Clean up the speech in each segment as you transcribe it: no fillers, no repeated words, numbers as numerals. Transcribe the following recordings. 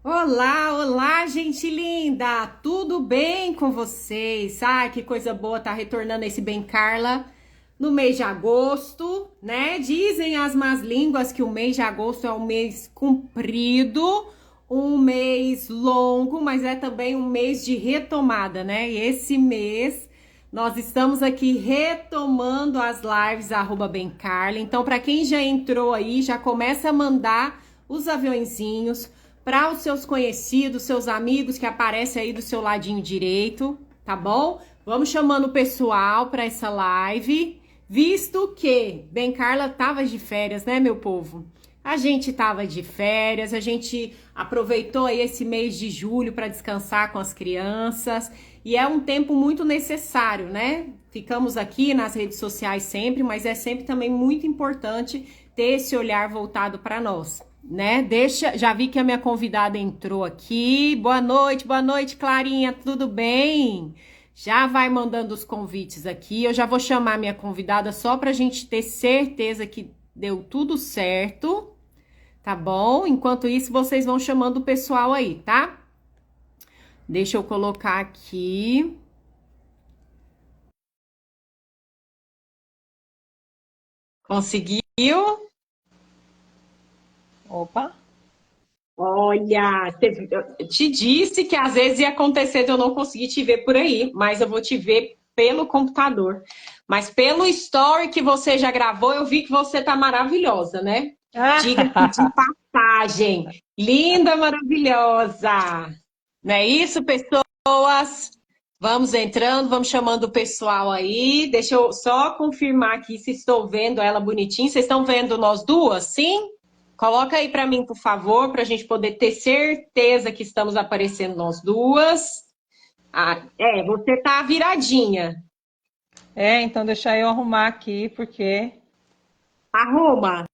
Olá, olá, gente linda! Tudo bem com vocês? Ai, que coisa boa tá retornando esse Bem Carla no mês de agosto, né? Dizem as más línguas que o mês de agosto é um mês comprido, um mês longo, mas é também um mês de retomada, né? E esse mês nós estamos aqui retomando as lives Bem Carla. Então, para quem já entrou aí, já começa a mandar os aviõezinhos para os seus conhecidos, seus amigos que aparecem aí do seu ladinho direito, tá bom? Vamos chamando o pessoal para essa live, visto que Bem Carla tava de férias, né, meu povo? A gente tava de férias, a gente aproveitou aí esse mês de julho para descansar com as crianças e é um tempo muito necessário, né? Ficamos aqui nas redes sociais sempre, mas é sempre também muito importante ter esse olhar voltado para nós, né? Já vi que a minha convidada entrou aqui. Boa noite, Clarinha, tudo bem? Já vai mandando os convites aqui. Eu já vou chamar minha convidada só para a gente ter certeza que deu tudo certo, tá bom? Enquanto isso, vocês vão chamando o pessoal aí, tá? Deixa eu colocar aqui. Conseguiu? Opa, Olha, eu te disse que às vezes ia acontecer de eu não conseguir te ver por aí, mas eu vou te ver pelo computador. Mas pelo story que você já gravou, eu vi que você tá maravilhosa, né? Diga-se de ah, passagem. Linda, maravilhosa. Não é isso, pessoas? Vamos entrando, vamos chamando o pessoal aí. Deixa eu só confirmar aqui se estou vendo ela bonitinha. Vocês estão vendo nós duas? Sim? Coloca aí para mim, por favor, para a gente poder ter certeza que estamos aparecendo nós duas. Ah, você tá viradinha. então deixa eu arrumar aqui, porque. Arruma.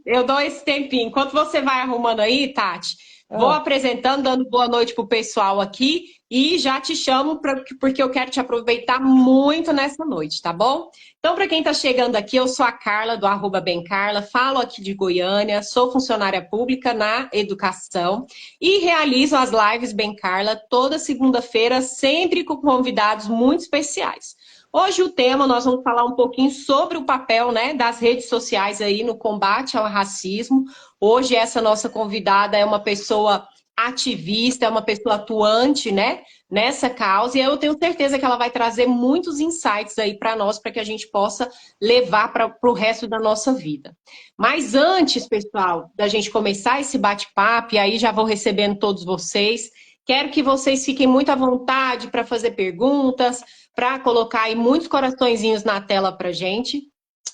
Eu dou esse tempinho. Enquanto você vai arrumando aí, Tati, vou Ah, apresentando, dando boa noite pro pessoal aqui e já te chamo porque eu quero te aproveitar muito nessa noite, tá bom? Então, para quem está chegando aqui, eu sou a Carla do Bem Carla, falo aqui de Goiânia, sou funcionária pública na educação e realizo as lives Bem Carla toda segunda-feira, sempre com convidados muito especiais. Hoje o tema, nós vamos falar um pouquinho sobre o papel, né, das redes sociais aí no combate ao racismo. Hoje essa nossa convidada é uma pessoa ativista, é uma pessoa atuante, né, nessa causa, e eu tenho certeza que ela vai trazer muitos insights aí para nós, para que a gente possa levar para o resto da nossa vida. Mas antes, pessoal, da gente começar esse bate-papo, e aí já vou recebendo todos vocês, quero que vocês fiquem muito à vontade para fazer perguntas, para colocar aí muitos coraçõezinhos na tela para gente.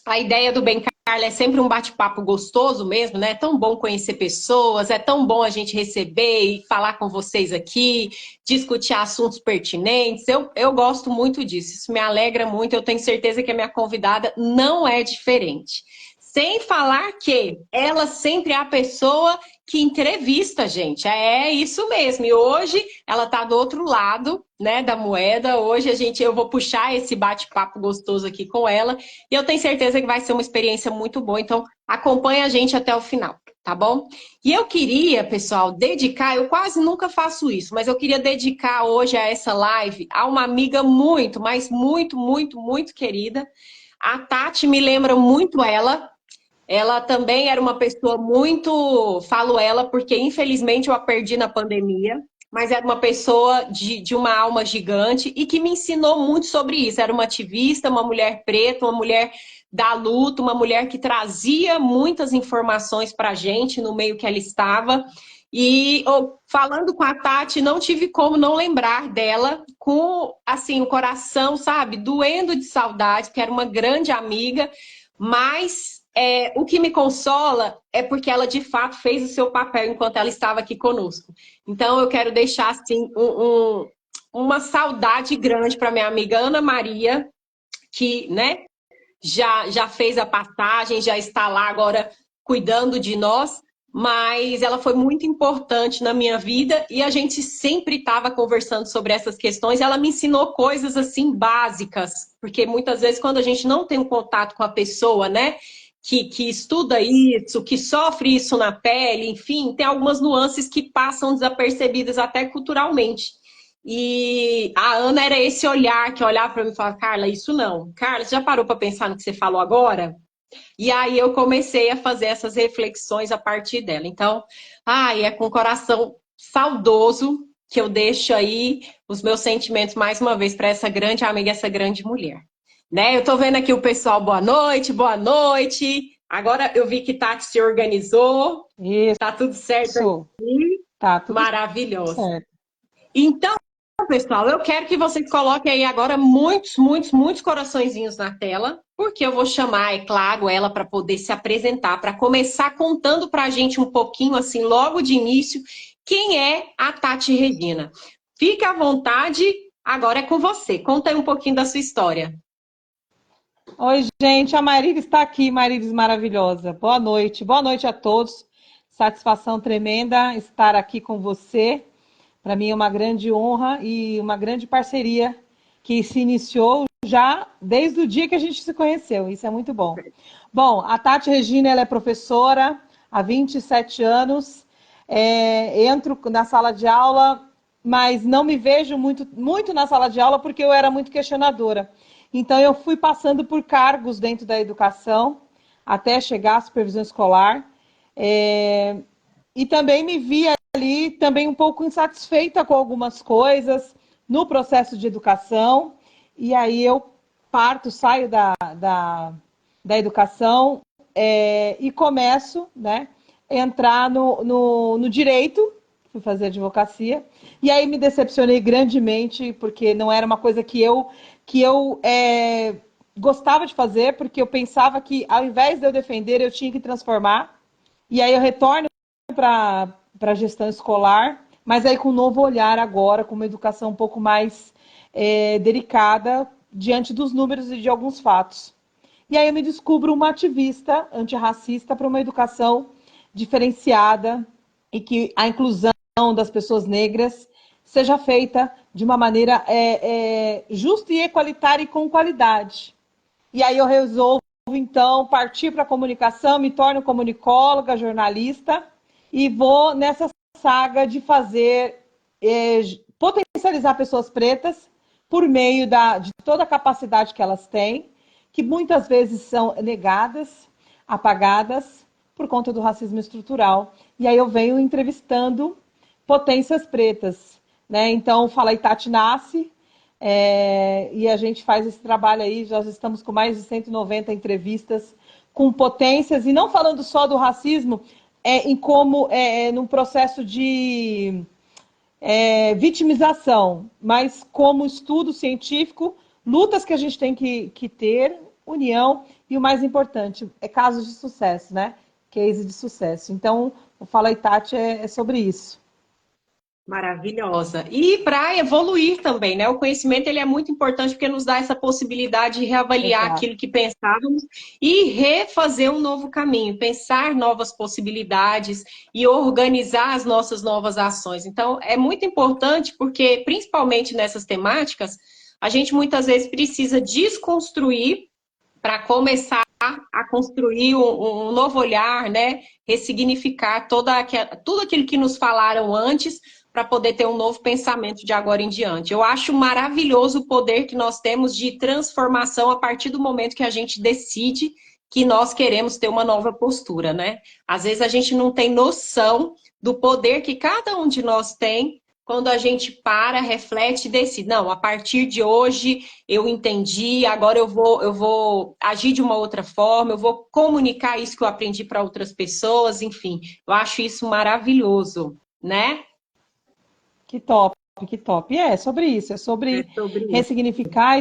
A ideia do Bem Carla é sempre um bate-papo gostoso mesmo, né? É tão bom conhecer pessoas, é tão bom a gente receber e falar com vocês aqui, discutir assuntos pertinentes. Eu gosto muito disso, isso me alegra muito. Eu tenho certeza que a minha convidada não é diferente. Sem falar que ela sempre é a pessoa que entrevista, gente. É isso mesmo. E hoje ela está do outro lado, né, da moeda. Hoje eu vou puxar esse bate-papo gostoso aqui com ela. E eu tenho certeza que vai ser uma experiência muito boa. Então, acompanha a gente até o final, tá bom? E eu queria, pessoal, dedicar, eu quase nunca faço isso, mas eu queria dedicar hoje a essa live a uma amiga muito, mas muito, muito, muito querida. A Tati me lembra muito ela. Ela também era uma pessoa muito, falo ela, porque infelizmente eu a perdi na pandemia, mas era uma pessoa de uma alma gigante e que me ensinou muito sobre isso. Era uma ativista, uma mulher preta, uma mulher da luta, uma mulher que trazia muitas informações para a gente no meio que ela estava. E falando com a Tati, não tive como não lembrar dela, com assim o coração, sabe, doendo de saudade, que era uma grande amiga, mas o que me consola é porque ela de fato fez o seu papel enquanto ela estava aqui conosco. Então eu quero deixar assim uma saudade grande para minha amiga Ana Maria, que, né, já fez a passagem, já está lá agora cuidando de nós, mas ela foi muito importante na minha vida e a gente sempre estava conversando sobre essas questões. Ela me ensinou coisas assim básicas, porque muitas vezes quando a gente não tem um contato com a pessoa, né, que estuda isso, que sofre isso na pele, enfim, tem algumas nuances que passam desapercebidas até culturalmente. E a Ana era esse olhar que olhava para mim e falava, Carla, isso não. Carla, você já parou para pensar no que você falou agora? E aí eu comecei a fazer essas reflexões a partir dela. Então, é com o coração saudoso que eu deixo aí os meus sentimentos mais uma vez para essa grande amiga, essa grande mulher. Né? Eu tô vendo aqui o pessoal, boa noite, boa noite. Agora eu vi que Tati se organizou, tá tudo certo Isso, aqui. tá tudo Maravilhoso. certo. Então, pessoal, eu quero que vocês coloquem aí agora muitos, muitos, muitos coraçõezinhos na tela, porque eu vou chamar, é claro, ela para poder se apresentar, para começar contando para a gente um pouquinho, assim, logo de início, quem é a Tati Regina. Fique à vontade, agora é com você. Conta aí um pouquinho da sua história. Oi, gente, a Marilis está aqui, Marilis maravilhosa. Boa noite a todos. Satisfação tremenda estar aqui com você. Para mim é uma grande honra e uma grande parceria que se iniciou já desde o dia que a gente se conheceu. Isso é muito bom. Bom, a Tati Regina, ela é professora há 27 anos. Entro na sala de aula, mas não me vejo muito na sala de aula porque eu era muito questionadora. Então, eu fui passando por cargos dentro da educação até chegar à supervisão escolar. E também me vi ali também um pouco insatisfeita com algumas coisas no processo de educação. E aí eu saio da educação e começo, né, a entrar no direito, fui fazer advocacia. E aí me decepcionei grandemente, porque não era uma coisa que eu gostava de fazer, porque eu pensava que ao invés de eu defender, eu tinha que transformar. E aí eu retorno para a gestão escolar, mas aí com um novo olhar agora, com uma educação um pouco mais delicada diante dos números e de alguns fatos. E aí eu me descubro uma ativista antirracista para uma educação diferenciada e que a inclusão das pessoas negras seja feita de uma maneira justa e equalitária e com qualidade. E aí eu resolvo, então, partir para a comunicação, me torno comunicóloga, jornalista, e vou nessa saga de fazer, potencializar pessoas pretas por meio de toda a capacidade que elas têm, que muitas vezes são negadas, apagadas, por conta do racismo estrutural. E aí eu venho entrevistando potências pretas, né? Então, Fala Itati nasce, e a gente faz esse trabalho aí, nós estamos com mais de 190 entrevistas com potências, e não falando só do racismo, em como num processo de vitimização, mas como estudo científico, lutas que a gente tem que ter, união, e o mais importante, casos de sucesso, né? Case de sucesso. Então, o Fala Itati é sobre isso. Maravilhosa. E para evoluir também, né? O conhecimento ele é muito importante porque nos dá essa possibilidade de reavaliar Exato. aquilo que pensávamos e refazer um novo caminho, pensar novas possibilidades e organizar as nossas novas ações. Então, é muito importante porque, principalmente nessas temáticas, a gente muitas vezes precisa desconstruir para começar a construir um novo olhar, né? Ressignificar tudo aquilo que nos falaram antes para poder ter um novo pensamento de agora em diante. Eu acho maravilhoso o poder que nós temos de transformação a partir do momento que a gente decide que nós queremos ter uma nova postura, né? Às vezes a gente não tem noção do poder que cada um de nós tem quando a gente para, reflete e decide. Não, a partir de hoje eu entendi, agora eu vou agir de uma outra forma, eu vou comunicar isso que eu aprendi para outras pessoas, enfim. Eu acho isso maravilhoso, né? Que top, que top. É sobre isso, é sobre Isso. ressignificar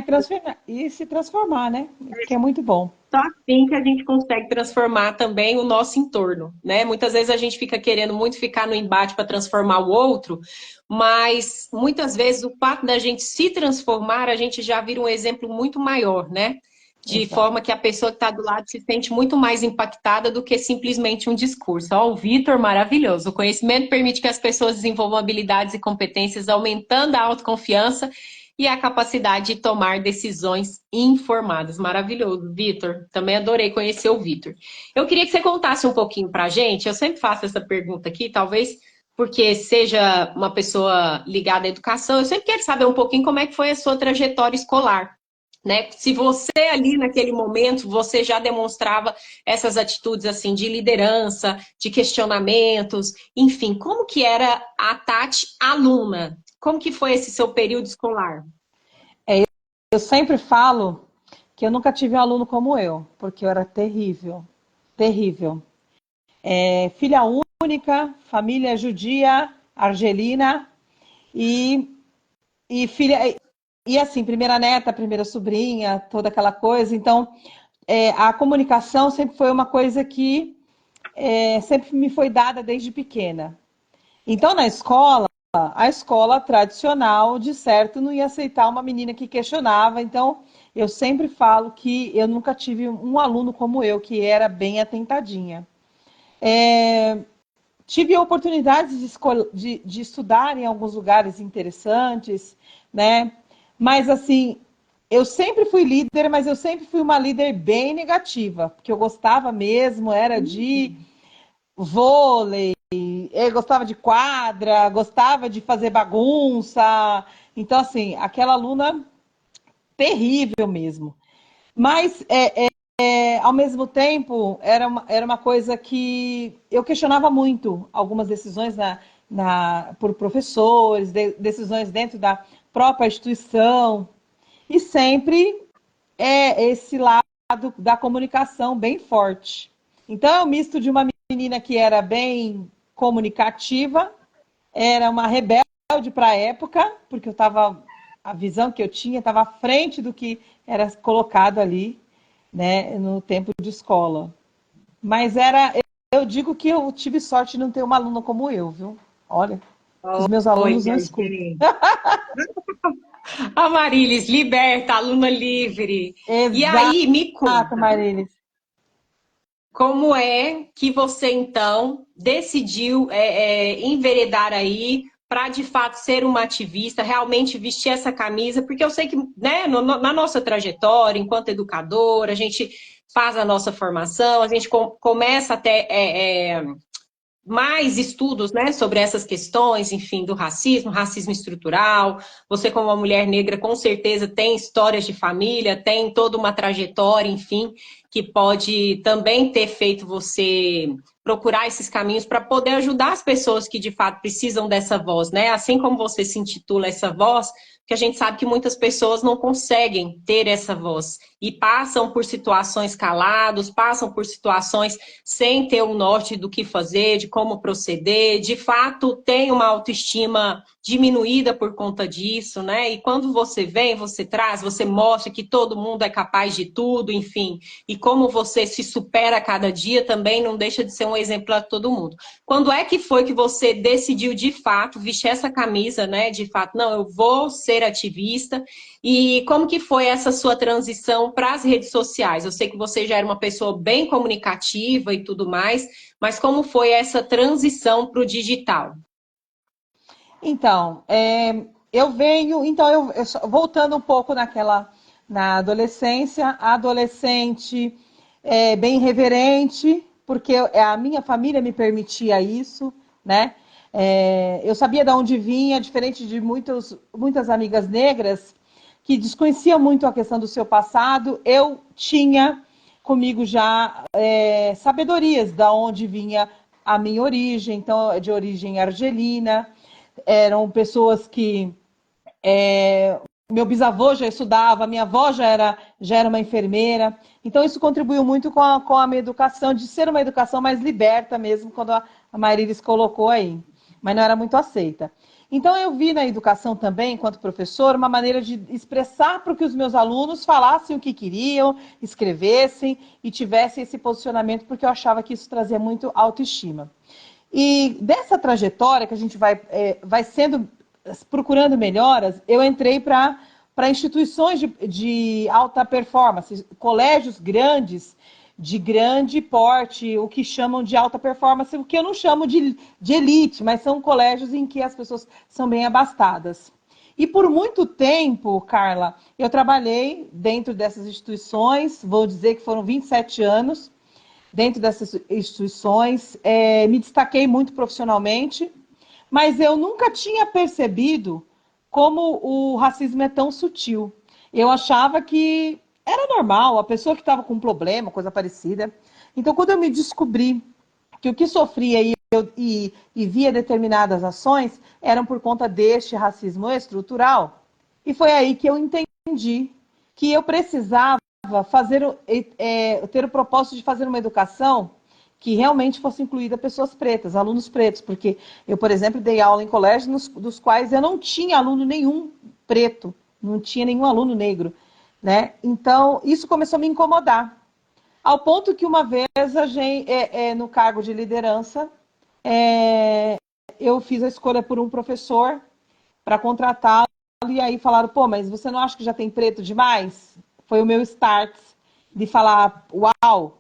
e se transformar, né? Que é muito bom. Só assim que a gente consegue transformar também o nosso entorno, né? Muitas vezes a gente fica querendo muito ficar no embate para transformar o outro, mas muitas vezes o fato da gente se transformar, a gente já vira um exemplo muito maior, né? De Exato. forma que a pessoa que está do lado se sente muito mais impactada do que simplesmente um discurso. Ó, o Vitor, maravilhoso. O conhecimento permite que as pessoas desenvolvam habilidades e competências, aumentando a autoconfiança e a capacidade de tomar decisões informadas. Maravilhoso, Vitor. Também adorei conhecer o Vitor. Eu queria que você contasse um pouquinho para a gente. Eu sempre faço essa pergunta aqui, talvez porque seja uma pessoa ligada à educação. Eu sempre quero saber um pouquinho como é que foi a sua trajetória escolar. Né? Se você ali naquele momento, você já demonstrava essas atitudes assim de liderança, de questionamentos, enfim, como que era a Tati aluna? Como que foi esse seu período escolar? Eu sempre falo que eu nunca tive um aluno como eu, porque eu era terrível, terrível. Filha única, família judia, argelina e, e filha e assim, primeira neta, primeira sobrinha, toda aquela coisa. Então, a comunicação sempre foi uma coisa que sempre me foi dada desde pequena. Então, na escola, a escola tradicional, de certo, não ia aceitar uma menina que questionava. Então, eu sempre falo que eu nunca tive um aluno como eu, que era bem atentadinha. Tive oportunidades de estudar em alguns lugares interessantes, né? Mas, assim, eu sempre fui líder, mas eu sempre fui uma líder bem negativa, porque eu gostava mesmo, era de vôlei, eu gostava de quadra, gostava de fazer bagunça. Então, assim, aquela aluna terrível mesmo. Mas, ao mesmo tempo, era uma coisa que eu questionava muito algumas decisões por professores, decisões dentro da própria instituição. E sempre esse lado da comunicação bem forte. Então, é um misto de uma menina que era bem comunicativa, era uma rebelde para a época, porque a visão que eu tinha estava à frente do que era colocado ali, né, no tempo de escola. Mas eu digo que eu tive sorte de não ter uma aluna como eu, viu? Olha, que os meus Olha, alunos não escutam. gente. A Marilis, liberta, aluna livre. E aí, me Exato, conta, Marilis. como é que você então decidiu enveredar aí para de fato ser uma ativista, realmente vestir essa camisa? Porque eu sei que, né, na nossa trajetória, enquanto educadora, a gente faz a nossa formação, a gente começa até mais estudos, né, sobre essas questões, enfim, do racismo, racismo estrutural. Você, como uma mulher negra, com certeza tem histórias de família, tem toda uma trajetória, enfim, que pode também ter feito você procurar esses caminhos para poder ajudar as pessoas que de fato precisam dessa voz, né? Assim como você se intitula essa voz, porque a gente sabe que muitas pessoas não conseguem ter essa voz e passam por situações calados, passam por situações sem ter um norte do que fazer, de como proceder, de fato tem uma autoestima diminuída por conta disso, né? E quando você vem, você traz, você mostra que todo mundo é capaz de tudo, enfim, e como você se supera a cada dia também não deixa de ser um exemplo para todo mundo. Quando é que foi que você decidiu de fato vestir essa camisa, né? De fato, não, eu vou ser ativista. E como que foi essa sua transição para as redes sociais? Eu sei que você já era uma pessoa bem comunicativa e tudo mais, mas como foi essa transição para o digital? Então, voltando um pouco na adolescência, a adolescente bem reverente, porque a minha família me permitia isso, né? Eu sabia de onde vinha, diferente de muitas amigas negras que desconheciam muito a questão do seu passado, eu tinha comigo já sabedorias da onde vinha a minha origem, então de origem argelina, eram pessoas que meu bisavô já estudava, minha avó já era uma enfermeira. Então, isso contribuiu muito com a minha educação, de ser uma educação mais liberta mesmo, quando a Marilis colocou aí. Mas não era muito aceita. Então, eu vi na educação também, enquanto professor, uma maneira de expressar para que os meus alunos falassem o que queriam, escrevessem e tivessem esse posicionamento, porque eu achava que isso trazia muito autoestima. E dessa trajetória que a gente vai sendo procurando melhoras, eu entrei para instituições de alta performance, colégios grandes, de grande porte, o que chamam de alta performance, o que eu não chamo de elite, mas são colégios em que as pessoas são bem abastadas. E por muito tempo, Carla, eu trabalhei dentro dessas instituições, vou dizer que foram 27 anos dentro dessas instituições, me destaquei muito profissionalmente, mas eu nunca tinha percebido como o racismo é tão sutil. Eu achava que era normal, a pessoa que estava com um problema, coisa parecida. Então, quando eu me descobri que o que sofria e via determinadas ações eram por conta deste racismo estrutural, e foi aí que eu entendi que eu precisava fazer, ter o propósito de fazer uma educação que realmente fosse incluída pessoas pretas, alunos pretos, porque eu, por exemplo, dei aula em colégios dos quais eu não tinha aluno nenhum preto, não tinha nenhum aluno negro, né? Então, isso começou a me incomodar, ao ponto que uma vez, no cargo de liderança, eu fiz a escolha por um professor para contratá-lo, e aí falaram, pô, mas você não acha que já tem preto demais? Foi o meu start de falar, uau!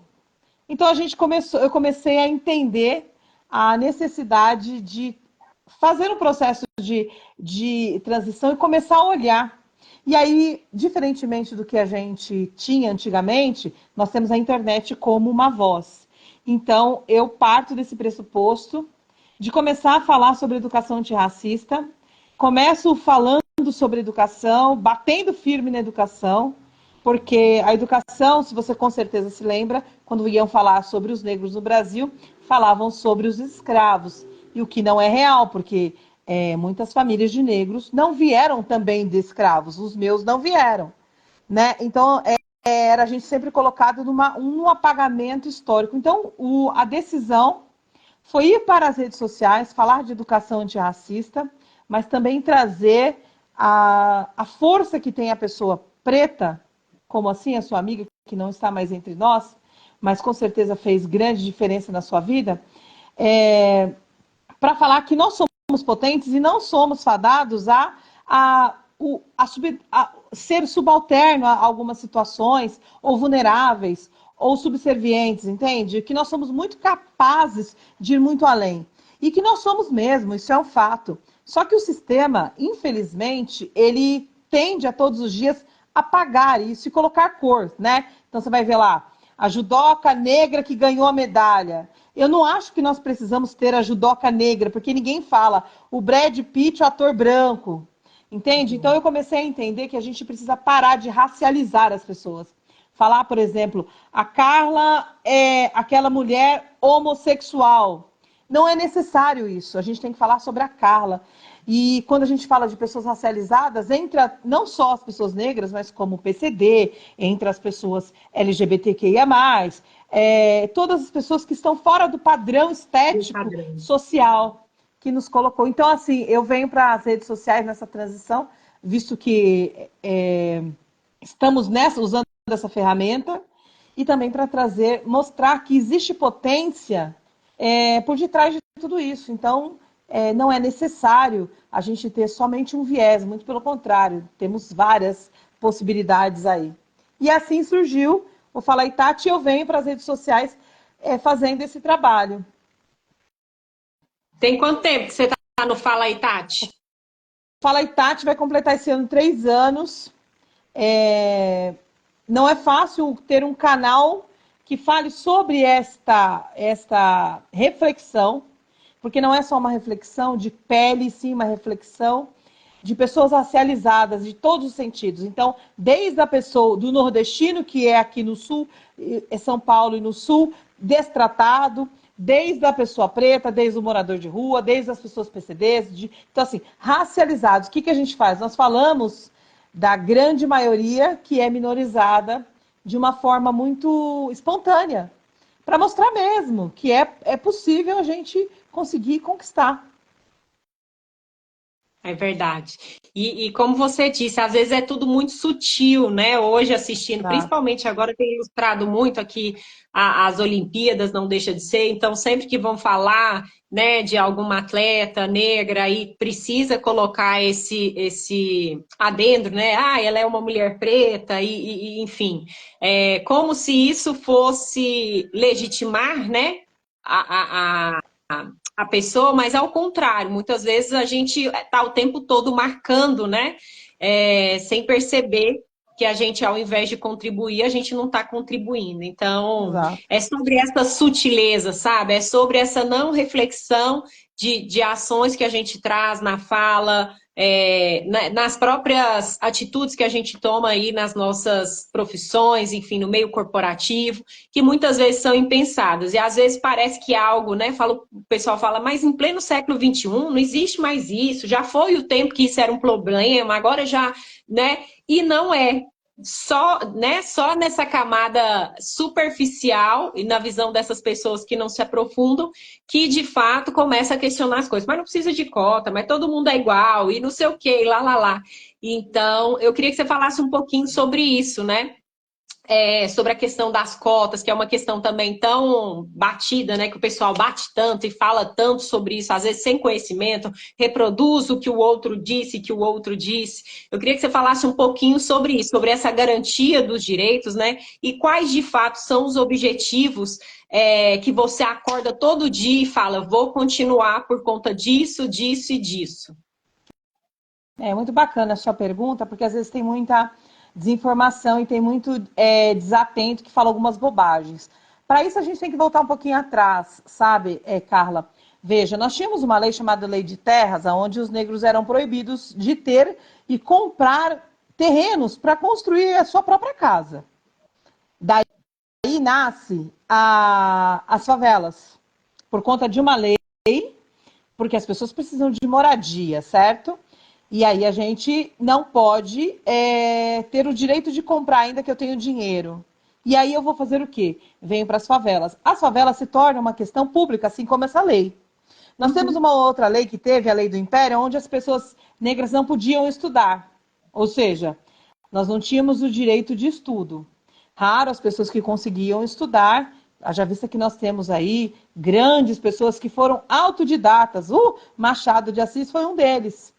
Então eu comecei a entender a necessidade de fazer um processo de transição e começar a olhar. E aí, diferentemente do que a gente tinha antigamente, nós temos a internet como uma voz. Então, eu parto desse pressuposto de começar a falar sobre educação antirracista, começo falando sobre educação, batendo firme na educação, porque a educação, se você com certeza se lembra, quando iam falar sobre os negros no Brasil, falavam sobre os escravos, e o que não é real, porque muitas famílias de negros não vieram também de escravos, os meus não vieram, né? Então, era a gente sempre colocado num apagamento histórico. Então, a decisão foi ir para as redes sociais, falar de educação antirracista, mas também trazer a força que tem a pessoa preta, como assim a sua amiga que não está mais entre nós, mas com certeza fez grande diferença na sua vida, para falar que nós somos potentes e não somos fadados a ser subalterno a algumas situações, ou vulneráveis, ou subservientes, entende? Que nós somos muito capazes de ir muito além. E que nós somos mesmo, isso é um fato. Só que o sistema, infelizmente, ele tende a todos os dias apagar isso e colocar cor, né? Então você vai ver lá, a judoca negra que ganhou a medalha. Eu não acho que nós precisamos ter a judoca negra, porque ninguém fala o Brad Pitt, o ator branco. Entende? Então eu comecei a entender que a gente precisa parar de racializar as pessoas. Falar, por exemplo, a Carla é aquela mulher homossexual. Não é necessário isso. A gente tem que falar sobre a Carla. E quando a gente fala de pessoas racializadas, entra não só as pessoas negras, mas como o PCD, entre as pessoas LGBTQIA+, todas as pessoas que estão fora do padrão estético social que nos colocou. Então, assim, eu venho para as redes sociais nessa transição, visto que estamos usando essa ferramenta, e também para mostrar que existe potência por detrás de tudo isso. Então, não é necessário a gente ter somente um viés, muito pelo contrário, temos várias possibilidades aí. E assim surgiu o Fala aí, Tati, e eu venho para as redes sociais fazendo esse trabalho. Tem quanto tempo que você está no Fala aí, Tati? Fala aí, Tati vai completar esse ano 3 anos. Não é fácil ter um canal que fale sobre esta reflexão, porque não é só uma reflexão de pele, sim, uma reflexão de pessoas racializadas, de todos os sentidos. Então, desde a pessoa do nordestino, que é aqui no sul, São Paulo e no sul, destratado, desde a pessoa preta, desde o morador de rua, desde as pessoas PCDs, então assim, racializados. O que a gente faz? Nós falamos da grande maioria que é minorizada de uma forma muito espontânea, para mostrar mesmo que é possível a gente conseguir conquistar. É verdade. E como você disse, às vezes é tudo muito sutil, né? Hoje assistindo, Tá? principalmente agora tem ilustrado muito aqui as Olimpíadas, não deixa de ser. Então, sempre que vão falar, né, de alguma atleta negra aí precisa colocar esse adendo, né? Ah, ela é uma mulher preta e enfim, como se isso fosse legitimar, né? a pessoa, mas ao contrário, muitas vezes a gente está o tempo todo marcando, né? Sem perceber que a gente, ao invés de contribuir, a gente não está contribuindo. Então, Exato. é sobre essa sutileza, sabe? É sobre essa não reflexão de ações que a gente traz na fala, nas próprias atitudes que a gente toma aí nas nossas profissões, enfim, no meio corporativo, que muitas vezes são impensadas. E às vezes parece que algo, né? O pessoal fala, mas em pleno século XXI não existe mais isso, já foi o tempo que isso era um problema, agora já, né? E não é. Só, né, só nessa camada superficial e na visão dessas pessoas que não se aprofundam, que de fato começa a questionar as coisas. Mas não precisa de cota, mas todo mundo é igual, e não sei o quê, lá, lá, lá. Então, eu queria que você falasse um pouquinho sobre isso, né? Sobre a questão das cotas, que é uma questão também tão batida, né? Que o pessoal bate tanto e fala tanto sobre isso, às vezes sem conhecimento, reproduz o que o outro disse, que o outro disse. Eu queria que você falasse um pouquinho sobre isso, sobre essa garantia dos direitos, né? E quais de fato são os objetivos que você acorda todo dia e fala, vou continuar por conta disso, disso e disso. É muito bacana a sua pergunta, porque às vezes tem muita desinformação e tem muito desatento que fala algumas bobagens. Para isso, a gente tem que voltar um pouquinho atrás, sabe, Carla? Veja, nós tínhamos uma lei chamada Lei de Terras, onde os negros eram proibidos de ter e comprar terrenos para construir a sua própria casa. Daí nasce as favelas, por conta de uma lei, porque as pessoas precisam de moradia, certo? E aí a gente não pode ter o direito de comprar ainda que eu tenho dinheiro. E aí eu vou fazer o quê? Venho para as favelas. As favelas se tornam uma questão pública, assim como essa lei. Nós temos uma outra lei que teve, a Lei do Império, onde as pessoas negras não podiam estudar. Ou seja, nós não tínhamos o direito de estudo. Raro as pessoas que conseguiam estudar. Haja vista que nós temos aí grandes pessoas que foram autodidatas. O Machado de Assis foi um deles,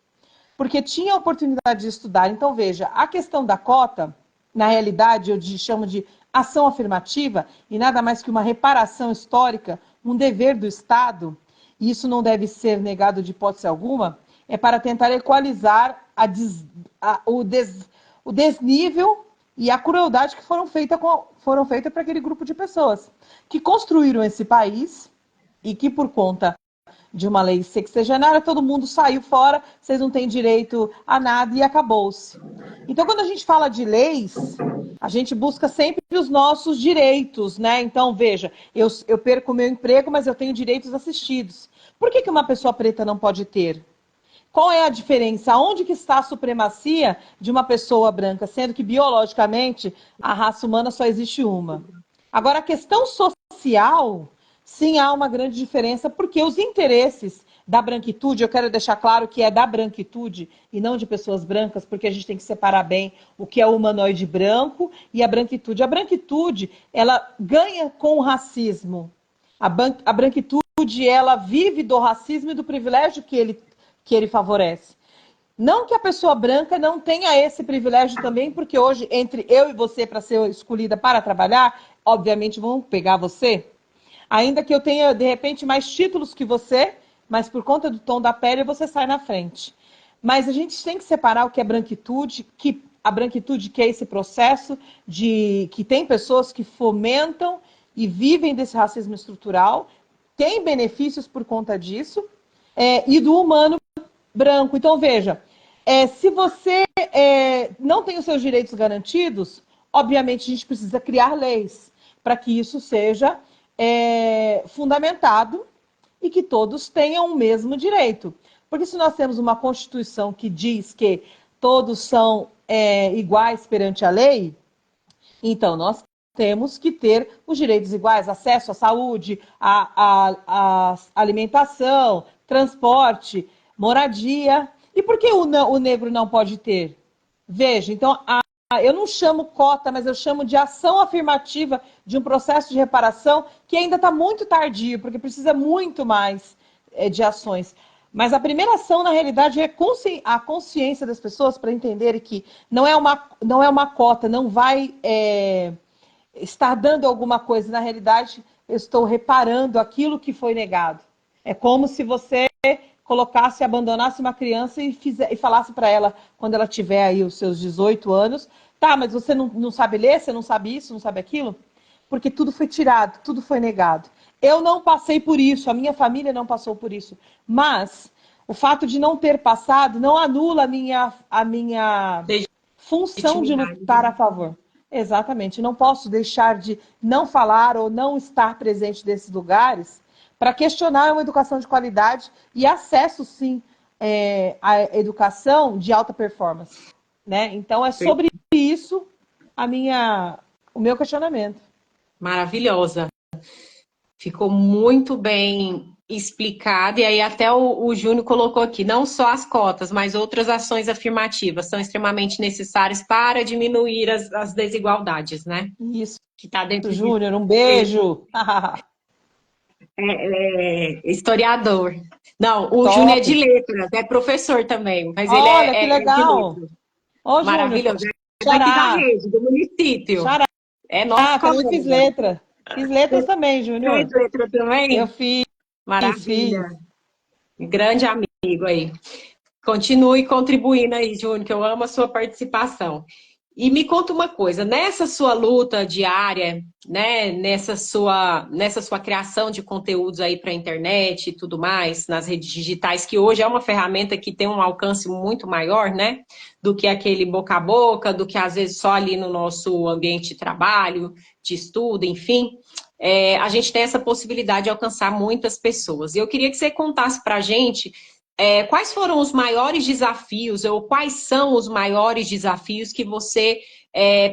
porque tinha a oportunidade de estudar. Então, veja, a questão da cota, na realidade, eu chamo de ação afirmativa, e nada mais que uma reparação histórica, um dever do Estado, e isso não deve ser negado de hipótese alguma, é para tentar equalizar o desnível e a crueldade que foram feitas para aquele grupo de pessoas que construíram esse país e que, por conta de uma lei sexagenária, todo mundo saiu fora, vocês não têm direito a nada e acabou-se. Então, quando a gente fala de leis, a gente busca sempre os nossos direitos, né? Então, veja, eu perco o meu emprego, mas eu tenho direitos assistidos. Por que uma pessoa preta não pode ter? Qual é a diferença? Onde que está a supremacia de uma pessoa branca, sendo que biologicamente a raça humana só existe uma? Agora, a questão social, sim, há uma grande diferença, porque os interesses da branquitude, eu quero deixar claro que é da branquitude e não de pessoas brancas, porque a gente tem que separar bem o que é o humanoide branco e a branquitude. A branquitude, ela ganha com o racismo. A branquitude, ela vive do racismo e do privilégio que ele favorece. Não que a pessoa branca não tenha esse privilégio também, porque hoje, entre eu e você, para ser escolhida para trabalhar, obviamente vão pegar você. Ainda que eu tenha, de repente, mais títulos que você, mas por conta do tom da pele, você sai na frente. Mas a gente tem que separar o que é branquitude, que a branquitude que é esse processo de que tem pessoas que fomentam e vivem desse racismo estrutural, tem benefícios por conta disso, e do humano branco. Então, veja, se você não tem os seus direitos garantidos, obviamente a gente precisa criar leis para que isso seja fundamentado e que todos tenham o mesmo direito. Porque se nós temos uma Constituição que diz que todos são iguais perante a lei, então nós temos que ter os direitos iguais, acesso à saúde, à alimentação, transporte, moradia. E por que o negro não pode ter? Veja, então, eu não chamo cota, mas eu chamo de ação afirmativa de um processo de reparação que ainda está muito tardio, porque precisa muito mais de ações. Mas a primeira ação, na realidade, é a consciência das pessoas para entenderem que não é uma cota, não vai estar dando alguma coisa. Na realidade, eu estou reparando aquilo que foi negado. É como se você colocasse, abandonasse uma criança e falasse para ela, quando ela tiver aí os seus 18 anos, tá, mas você não sabe ler, você não sabe isso, não sabe aquilo? Porque tudo foi tirado, tudo foi negado. Eu não passei por isso, a minha família não passou por isso, mas o fato de não ter passado não anula a minha função de Legitimidade, lutar a favor. Exatamente. Não posso deixar de não falar ou não estar presente nesses lugares para questionar uma educação de qualidade e acesso, sim, à educação de alta performance. Né? Então, é né? sobre isso o meu questionamento. Maravilhosa. Ficou muito bem explicado, e aí até o Júnior colocou aqui, não só as cotas, mas outras ações afirmativas são extremamente necessárias para diminuir as desigualdades, né? Isso, Que está dentro de Júnior, um beijo. historiador. Não, o Júnior é Top. de letras, é professor também, mas ele Olha, que é de legal. letras. Ô, Júnior, Maravilhoso. É daqui da xará, rede, do município. xará. É nosso Também fiz colega. letra. Fiz letras também, Fez Júnior. letra Eu também? fiz. Maravilha. Grande amigo aí. Continue contribuindo aí, Júnior, que eu amo a sua participação. E me conta uma coisa, nessa sua luta diária, né, nessa sua criação de conteúdos aí para a internet e tudo mais, nas redes digitais, que hoje é uma ferramenta que tem um alcance muito maior, né, do que aquele boca a boca, do que às vezes só ali no nosso ambiente de trabalho, de estudo, enfim, a gente tem essa possibilidade de alcançar muitas pessoas. E eu queria que você contasse para a gente quais foram os maiores desafios, ou quais são os maiores desafios que você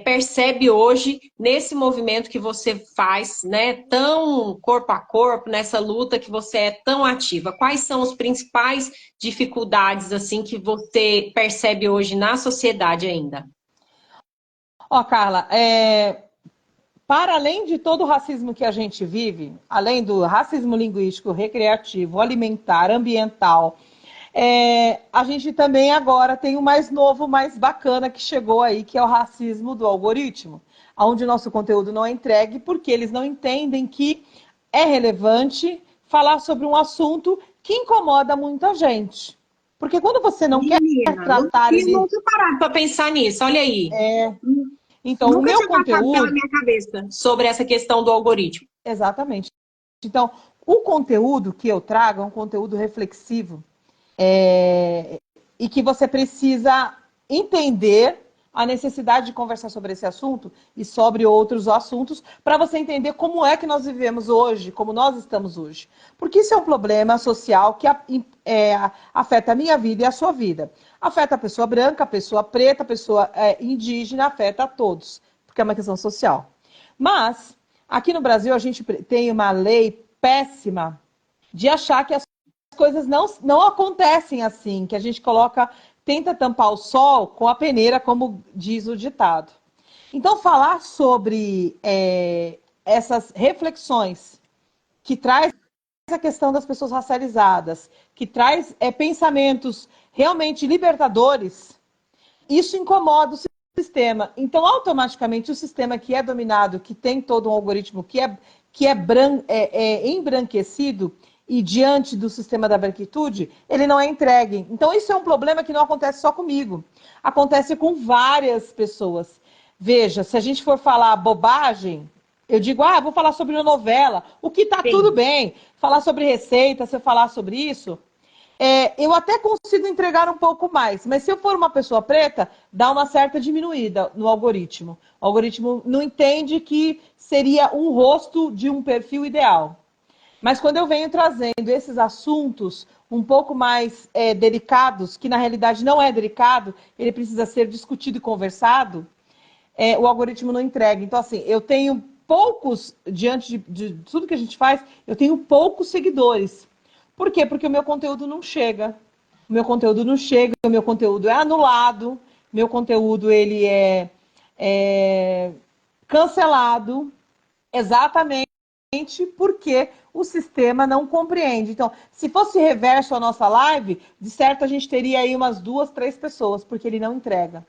percebe hoje nesse movimento que você faz, né, tão corpo a corpo, nessa luta que você é tão ativa? Quais são as principais dificuldades assim que você percebe hoje na sociedade ainda? Ó, Carla, para além de todo o racismo que a gente vive, além do racismo linguístico, recreativo, alimentar, ambiental, a gente também agora tem o mais novo, mais bacana que chegou aí, que é o racismo do algoritmo, onde o nosso conteúdo não é entregue porque eles não entendem que é relevante falar sobre um assunto que incomoda muita gente. Porque quando você não quer Menina, não tratar tinha ele. nunca parado para pensar nisso, olha aí. Então, o Nunca meu tinha passado pela conteúdo. minha cabeça sobre essa questão do algoritmo. Exatamente. Então, o conteúdo que eu trago é um conteúdo reflexivo e que você precisa entender a necessidade de conversar sobre esse assunto e sobre outros assuntos para você entender como é que nós vivemos hoje, como nós estamos hoje. Porque isso é um problema social que afeta a minha vida e a sua vida. Afeta a pessoa branca, a pessoa preta, a pessoa indígena, afeta a todos, porque é uma questão social. Mas, aqui no Brasil, a gente tem uma lei péssima de achar que as coisas não acontecem assim, que a gente tenta tampar o sol com a peneira, como diz o ditado. Então, falar sobre essas reflexões que traz a questão das pessoas racializadas, que traz pensamentos realmente libertadores, isso incomoda o sistema. Então, automaticamente, o sistema que é dominado, que tem todo um algoritmo que é embranquecido, e diante do sistema da branquitude, ele não é entregue. Então, isso é um problema que não acontece só comigo. Acontece com várias pessoas. Veja, se a gente for falar bobagem, eu digo, vou falar sobre uma novela, o que está tudo Sim. bem. Falar sobre receita, se eu falar sobre isso, eu até consigo entregar um pouco mais, mas se eu for uma pessoa preta, dá uma certa diminuída no algoritmo. O algoritmo não entende que seria um rosto de um perfil ideal. Mas quando eu venho trazendo esses assuntos um pouco mais delicados, que na realidade não é delicado, ele precisa ser discutido e conversado, o algoritmo não entrega. Então, assim, eu tenho poucos, diante de tudo que a gente faz, eu tenho poucos seguidores. Por quê? Porque o meu conteúdo não chega. O meu conteúdo não chega, o meu conteúdo é anulado, meu conteúdo ele é cancelado, exatamente porque o sistema não compreende. Então, se fosse reverso a nossa live, de certo a gente teria aí umas 2, 3 pessoas, porque ele não entrega.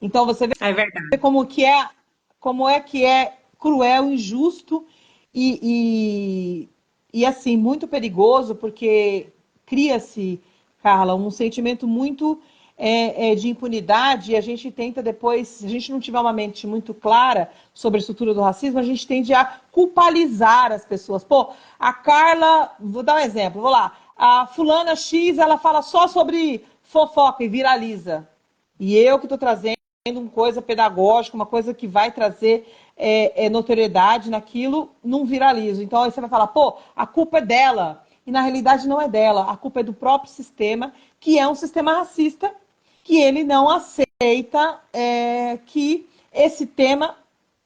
Então, você vê É verdade. como é que é cruel, injusto e, e assim, muito perigoso, porque cria-se, Carla, um sentimento muito de impunidade, e a gente tenta depois, se a gente não tiver uma mente muito clara sobre a estrutura do racismo, a gente tende a culpabilizar as pessoas. Pô, a Carla, vou dar um exemplo, vou lá, a fulana X, ela fala só sobre fofoca e viraliza. E eu que estou trazendo uma coisa pedagógica, uma coisa que vai trazer notoriedade naquilo, não viralizo. Então aí você vai falar, pô, a culpa é dela. E na realidade não é dela, a culpa é do próprio sistema, que é um sistema racista, que ele não aceita que esse tema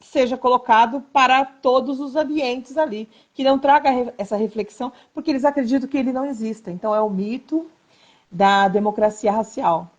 seja colocado para todos os ambientes ali, que não traga essa reflexão, porque eles acreditam que ele não exista. Então é o mito da democracia racial.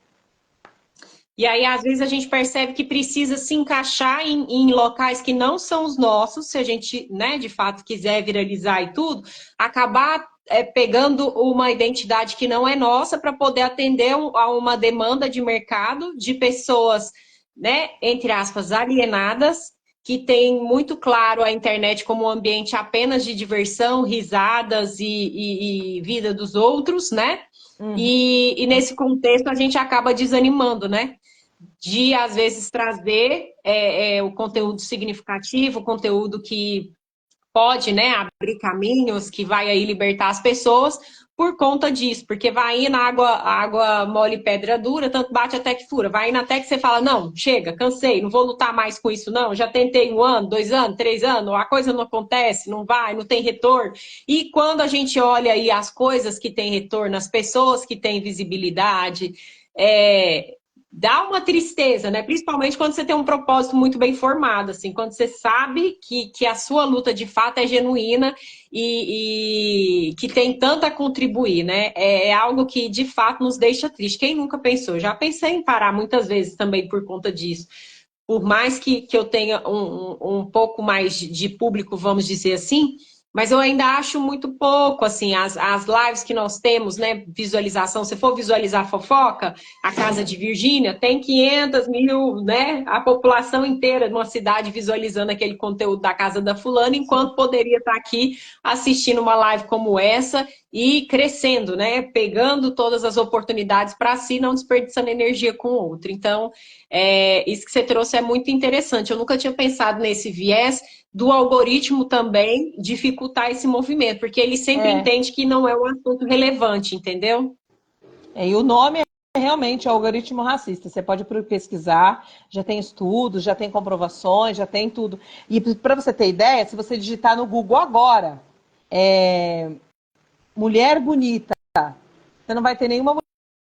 E aí, às vezes, a gente percebe que precisa se encaixar em locais que não são os nossos, se a gente, né, de fato, quiser viralizar e tudo, acabar pegando uma identidade que não é nossa para poder atender a uma demanda de mercado de pessoas, né, entre aspas, alienadas, que tem muito claro a internet como um ambiente apenas de diversão, risadas e vida dos outros, né? Uhum. E nesse contexto a gente acaba desanimando, né? De, às vezes, trazer o conteúdo significativo, o conteúdo que pode, né, abrir caminhos, que vai aí libertar as pessoas por conta disso, porque vai indo água mole pedra dura, tanto bate até que fura, vai indo até que você fala, não, chega, cansei, não vou lutar mais com isso não, já tentei 1 ano, 2 anos, 3 anos, a coisa não acontece, não vai, não tem retorno, e quando a gente olha aí as coisas que têm retorno, as pessoas que têm visibilidade, dá uma tristeza, né? Principalmente quando você tem um propósito muito bem formado, assim, quando você sabe que a sua luta de fato é genuína e que tem tanto a contribuir, né? É algo que de fato nos deixa triste. Quem nunca pensou? Já pensei em parar muitas vezes também por conta disso. Por mais que eu tenha um pouco mais de público, vamos dizer assim, mas eu ainda acho muito pouco, assim, as lives que nós temos, né, visualização, se for visualizar fofoca, a casa de Virgínia tem 500 mil, né, a população inteira de uma cidade visualizando aquele conteúdo da casa da fulana, enquanto poderia estar aqui assistindo uma live como essa e crescendo, né, pegando todas as oportunidades para si, não desperdiçando energia com o outro. Então, isso que você trouxe é muito interessante. Eu nunca tinha pensado nesse viés do algoritmo também dificultar esse movimento, porque ele sempre entende que não é um assunto relevante, entendeu? E o nome é realmente algoritmo racista. Você pode pesquisar, já tem estudos, já tem comprovações, já tem tudo. E para você ter ideia, se você digitar no Google agora, mulher bonita, você não vai ter nenhuma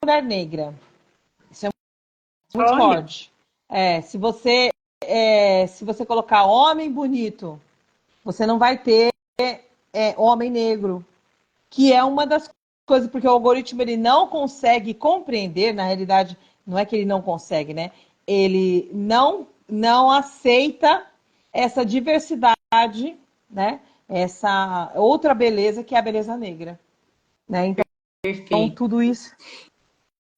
mulher negra. Isso é muito Olha, forte. Se você colocar homem bonito, você não vai ter homem negro, que é uma das coisas, porque o algoritmo ele não consegue compreender, na realidade, não é que ele não consegue, né? Ele não aceita essa diversidade, né? Essa outra beleza que é a beleza negra, né? Então perfeito. tudo isso.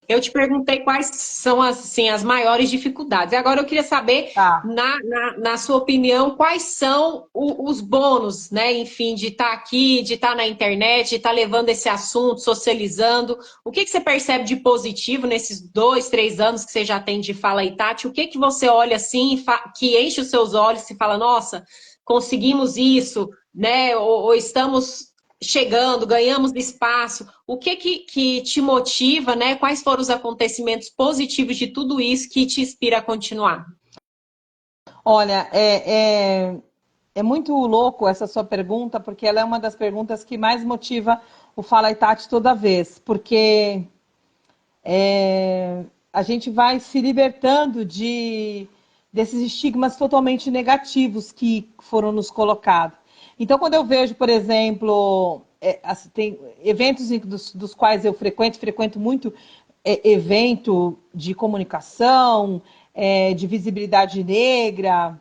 Eu te perguntei quais são assim, as maiores dificuldades. E agora eu queria saber, Tá. na sua opinião, quais são os bônus, né? Enfim, de estar aqui, de estar na internet, de estar levando esse assunto, socializando. O que você percebe de positivo nesses 2, 3 anos que você já tem de Fala aí, Tati? O que você olha assim, que enche os seus olhos e fala, nossa, conseguimos isso, né? Ou estamos chegando, ganhamos espaço. O que te motiva, né? Quais foram os acontecimentos positivos de tudo isso que te inspira a continuar? Olha, é muito louco essa sua pergunta, porque ela é uma das perguntas que mais motiva o Fala Itati toda vez, porque a gente vai se libertando desses estigmas totalmente negativos que foram nos colocados. Então, quando eu vejo, por exemplo, assim, tem eventos dos quais eu frequento muito evento de comunicação, de visibilidade negra,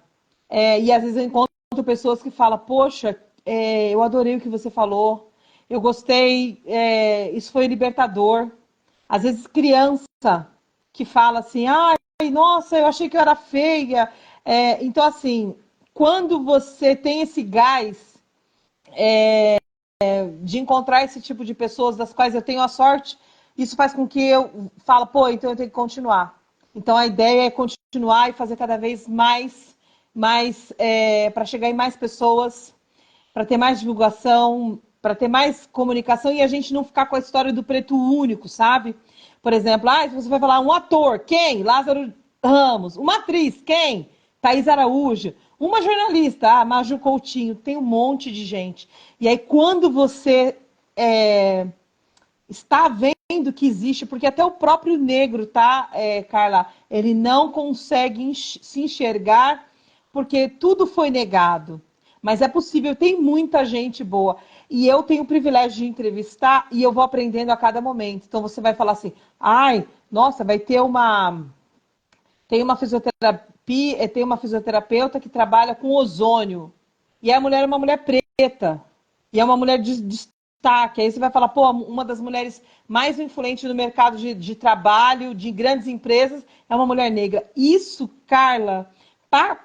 e às vezes eu encontro pessoas que falam, poxa, eu adorei o que você falou, eu gostei, isso foi libertador. Às vezes criança que fala assim, ai, nossa, eu achei que eu era feia. Então, assim, quando você tem esse gás de encontrar esse tipo de pessoas das quais eu tenho a sorte, isso faz com que eu falo, pô, então eu tenho que continuar. Então a ideia é continuar e fazer cada vez mais para chegar em mais pessoas, para ter mais divulgação, para ter mais comunicação e a gente não ficar com a história do preto único, sabe? Por exemplo, você vai falar um ator, quem? Lázaro Ramos. Uma atriz, quem? Thaís Araújo. Uma jornalista, Maju Coutinho. Tem um monte de gente. E aí, quando você está vendo que existe, porque até o próprio negro, tá, Carla? Ele não consegue se enxergar porque tudo foi negado. Mas é possível, tem muita gente boa. E eu tenho o privilégio de entrevistar e eu vou aprendendo a cada momento. Então você vai falar assim, nossa, tem uma fisioterapia, tem uma fisioterapeuta que trabalha com ozônio. E a mulher é uma mulher preta. E é uma mulher de destaque. Aí você vai falar, pô, uma das mulheres mais influentes no mercado de trabalho, de grandes empresas, é uma mulher negra. Isso, Carla,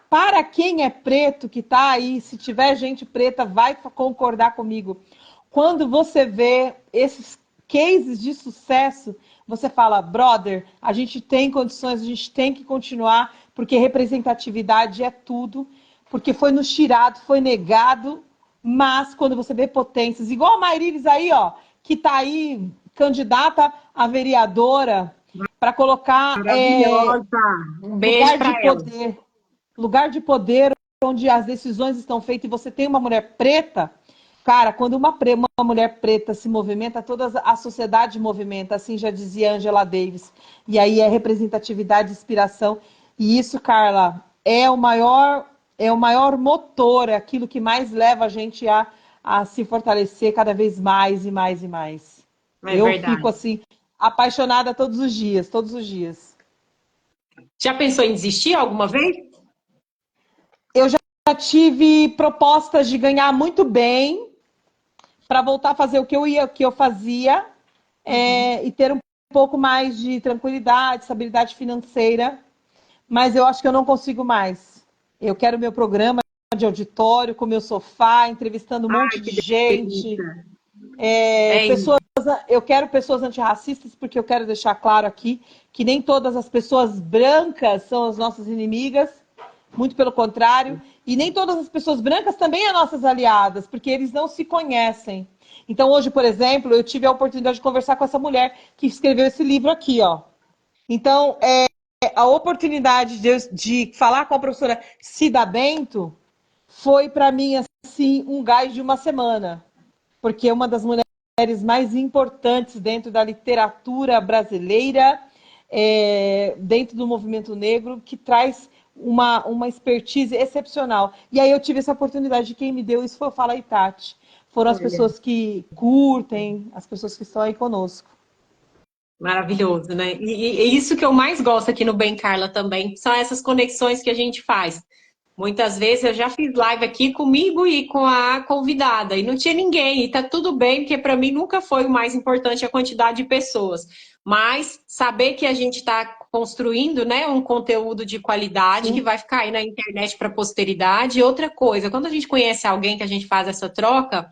para quem é preto que está aí, se tiver gente preta, vai concordar comigo. Quando você vê esses cases de sucesso, você fala, brother, a gente tem condições, a gente tem que continuar, porque representatividade é tudo, porque foi nos tirado, foi negado, mas quando você vê potências, igual a Mairilis aí, ó, que está aí candidata a vereadora para colocar Maravilhosa. Um beijo lugar de para ela. poder, lugar de poder onde as decisões estão feitas e você tem uma mulher preta, cara, quando uma mulher preta se movimenta, toda a sociedade movimenta, assim já dizia Angela Davis. E aí é representatividade, inspiração. E isso, Carla, é o maior motor, é aquilo que mais leva a gente a se fortalecer cada vez mais e mais e mais. É Eu fico verdade. assim, apaixonada todos os dias, todos os dias. Já pensou em desistir alguma vez? Eu já tive propostas de ganhar muito bem para voltar a fazer o que eu fazia e ter um pouco mais de tranquilidade, estabilidade financeira, mas eu acho que eu não consigo mais. Eu quero meu programa de auditório, com meu sofá, entrevistando um monte Ai, de que gente. delícia. É isso. Eu quero pessoas antirracistas, porque eu quero deixar claro aqui que nem todas as pessoas brancas são as nossas inimigas, muito pelo contrário, e nem todas as pessoas brancas também são nossas aliadas, porque eles não se conhecem. Então, hoje, por exemplo, eu tive a oportunidade de conversar com essa mulher que escreveu esse livro aqui, ó. Então, a oportunidade de falar com a professora Cida Bento foi, para mim, assim, um gás de uma semana, porque é uma das mulheres mais importantes dentro da literatura brasileira, dentro do movimento negro, que traz uma expertise excepcional. E aí eu tive essa oportunidade, quem me deu isso foi o Fala Itati. Foram as Olha, pessoas que curtem, as pessoas que estão aí conosco. maravilhoso, né? E isso que eu mais gosto aqui no Bem Carla também, são essas conexões que a gente faz. Muitas vezes eu já fiz live aqui comigo e com a convidada, e não tinha ninguém, e tá tudo bem, porque para mim nunca foi o mais importante a quantidade de pessoas. Mas saber que a gente está construindo, né, um conteúdo de qualidade que Sim, vai ficar aí na internet para a posteridade. E outra coisa, quando a gente conhece alguém que a gente faz essa troca,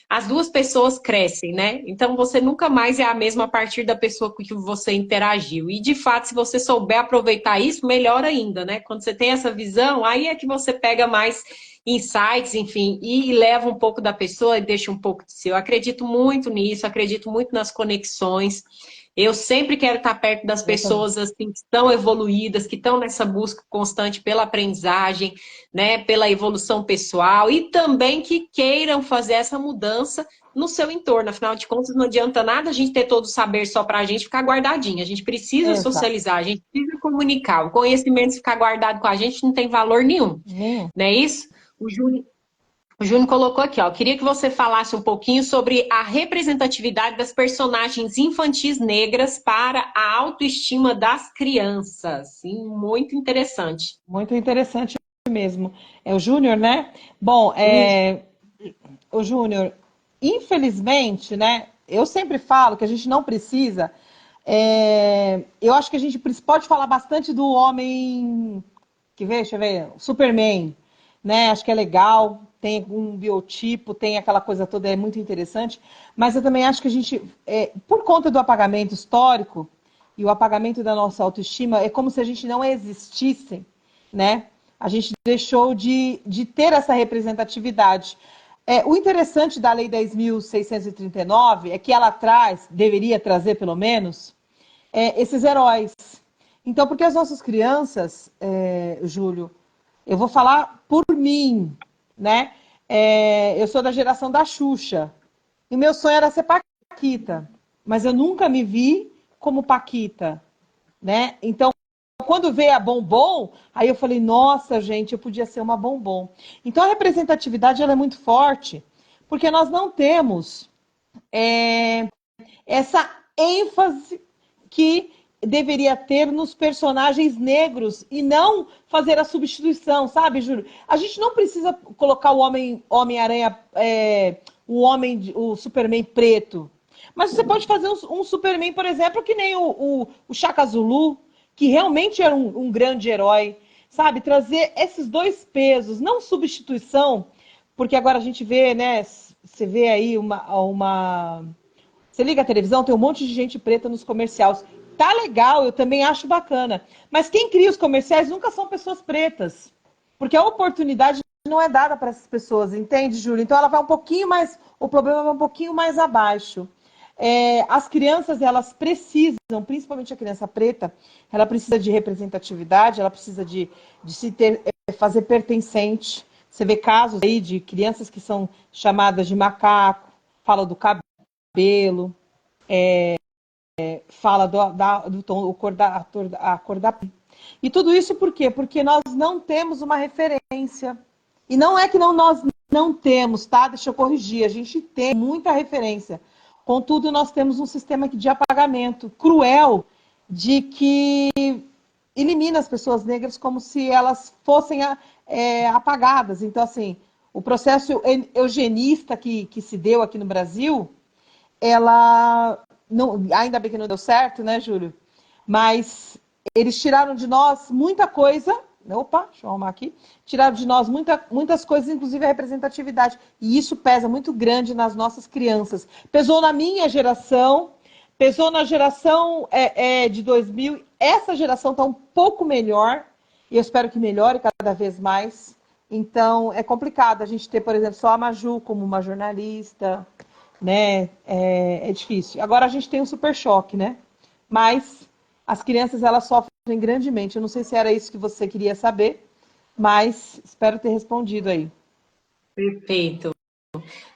as duas pessoas crescem, né? Então você nunca mais é a mesma a partir da pessoa com que você interagiu. E de fato, se você souber aproveitar isso, melhor ainda, né? Quando você tem essa visão, aí é que você pega mais insights, enfim, e leva um pouco da pessoa e deixa um pouco de seu. Eu acredito muito nisso, acredito muito nas conexões. Eu sempre quero estar perto das eu também. pessoas assim, que estão evoluídas, que estão nessa busca constante pela aprendizagem, né, pela evolução pessoal e também que queiram fazer essa mudança no seu entorno. Afinal de contas, não adianta nada a gente ter todo o saber só para a gente ficar guardadinho. A gente precisa Exato. socializar, a gente precisa comunicar. O conhecimento ficar guardado com a gente não tem valor nenhum. Nenhum. Não é isso? O Júnior colocou aqui, ó. Queria que você falasse um pouquinho sobre a representatividade das personagens infantis negras para a autoestima das crianças. Sim, muito interessante. Muito interessante mesmo. É o Júnior, né? Bom, Isso. o Júnior, infelizmente, né? Eu sempre falo que a gente não precisa. Eu acho que a gente pode falar bastante do homem. Que vê, deixa eu ver, Superman. né? Acho que é legal, tem um biotipo, tem aquela coisa toda, é muito interessante. Mas eu também acho que a gente, por conta do apagamento histórico e o apagamento da nossa autoestima, é como se a gente não existisse, né? A gente deixou de ter essa representatividade. O interessante da Lei 10.639 é que ela traz, deveria trazer pelo menos, esses heróis. Então, porque as nossas crianças, Júlio, eu vou falar por mim, né? Eu sou da geração da Xuxa. E meu sonho era ser Paquita. Mas eu nunca me vi como Paquita, né? Então, quando veio a Bombom, aí eu falei, nossa, gente, eu podia ser uma Bombom. Então, a representatividade ela é muito forte, porque nós não temos essa ênfase que deveria ter nos personagens negros e não fazer a substituição, sabe, Júlio? A gente não precisa colocar o Homem-Aranha, o Superman preto. Mas você pode fazer um Superman, por exemplo, que nem o Shaka Zulu, que realmente era um grande herói, sabe? Trazer esses dois pesos, não substituição, porque agora a gente vê, né? Você vê aí você liga a televisão, tem um monte de gente preta nos comerciais. Tá legal, eu também acho bacana. Mas quem cria os comerciais nunca são pessoas pretas. Porque a oportunidade não é dada para essas pessoas, entende, Júlia? Então ela vai um pouquinho mais, o problema vai um pouquinho mais abaixo. As crianças, elas precisam, principalmente a criança preta, ela precisa de representatividade, ela precisa de fazer pertencente. Você vê casos aí de crianças que são chamadas de macaco, fala do cabelo, fala do tom, a cor da pele. E tudo isso por quê? Porque nós não temos uma referência. E não é que nós não temos, tá? Deixa eu corrigir. A gente tem muita referência. Contudo, nós temos um sistema de apagamento cruel de que elimina as pessoas negras como se elas fossem apagadas. Então, assim, o processo eugenista que se deu aqui no Brasil, ela não, ainda bem que não deu certo, né, Júlio? Mas eles tiraram de nós muita coisa. Opa, deixa eu arrumar aqui. Tiraram de nós muitas coisas, inclusive a representatividade. E isso pesa muito grande nas nossas crianças. Pesou na minha geração, pesou na geração de 2000. Essa geração está um pouco melhor. E eu espero que melhore cada vez mais. Então, é complicado a gente ter, por exemplo, só a Maju como uma jornalista, né? É difícil. Agora a gente tem um super choque, né? Mas as crianças, elas sofrem grandemente. Eu não sei se era isso que você queria saber, mas espero ter respondido aí. Perfeito.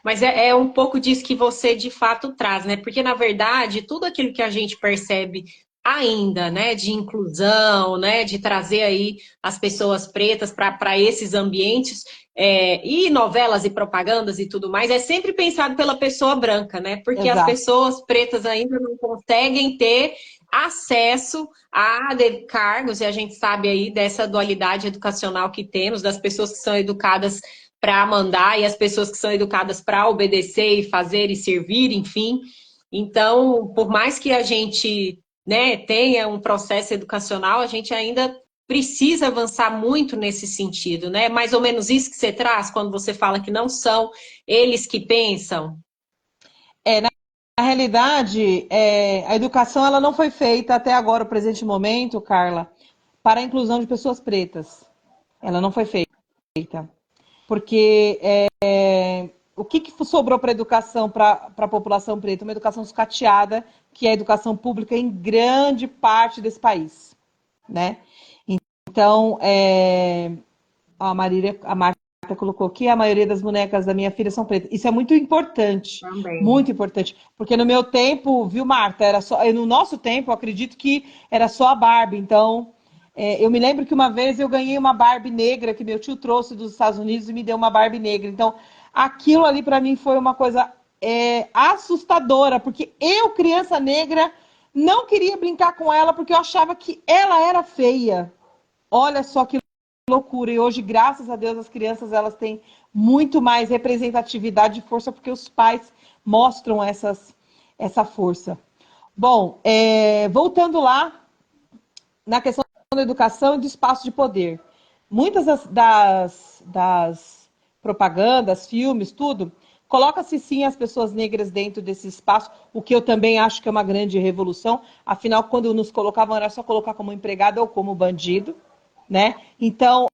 Mas é um pouco disso que você de fato traz, né? Porque, na verdade, tudo aquilo que a gente percebe ainda, né, de inclusão, né, de trazer aí as pessoas pretas para esses ambientes, e novelas e propagandas e tudo mais, é sempre pensado pela pessoa branca, né? Porque as Exato. pessoas pretas ainda não conseguem ter acesso a cargos, e a gente sabe aí dessa dualidade educacional que temos, das pessoas que são educadas para mandar e as pessoas que são educadas para obedecer e fazer e servir, enfim. Então, por mais que a gente, né, tenha um processo educacional, a gente ainda precisa avançar muito nesse sentido, né? Mais ou menos isso que você traz quando você fala que não são eles que pensam. Na realidade, a educação ela não foi feita até agora, o presente momento, Carla, para a inclusão de pessoas pretas. Ela não foi feita. Porque o que sobrou para a educação, para a população preta? Uma educação sucateada, que é a educação pública em grande parte desse país, né? Então, a Marta colocou aqui, a maioria das bonecas da minha filha são pretas. Isso é Também. muito importante, porque no meu tempo, viu, Marta, era só, no nosso tempo, eu acredito que era só a Barbie. Então, eu me lembro que uma vez eu ganhei uma Barbie negra que meu tio trouxe dos Estados Unidos e me deu uma Barbie negra. Então, aquilo ali para mim foi uma coisa assustadora, porque eu, criança negra, não queria brincar com ela porque eu achava que ela era feia. Olha só que loucura. E hoje, graças a Deus, as crianças elas têm muito mais representatividade e força porque os pais mostram essa força. Bom, voltando lá na questão da educação e do espaço de poder. muitas das propagandas, filmes, tudo, coloca-se sim as pessoas negras dentro desse espaço, o que eu também acho que é uma grande revolução. Afinal, quando nos colocavam, era só colocar como empregado ou como bandido, né? Então,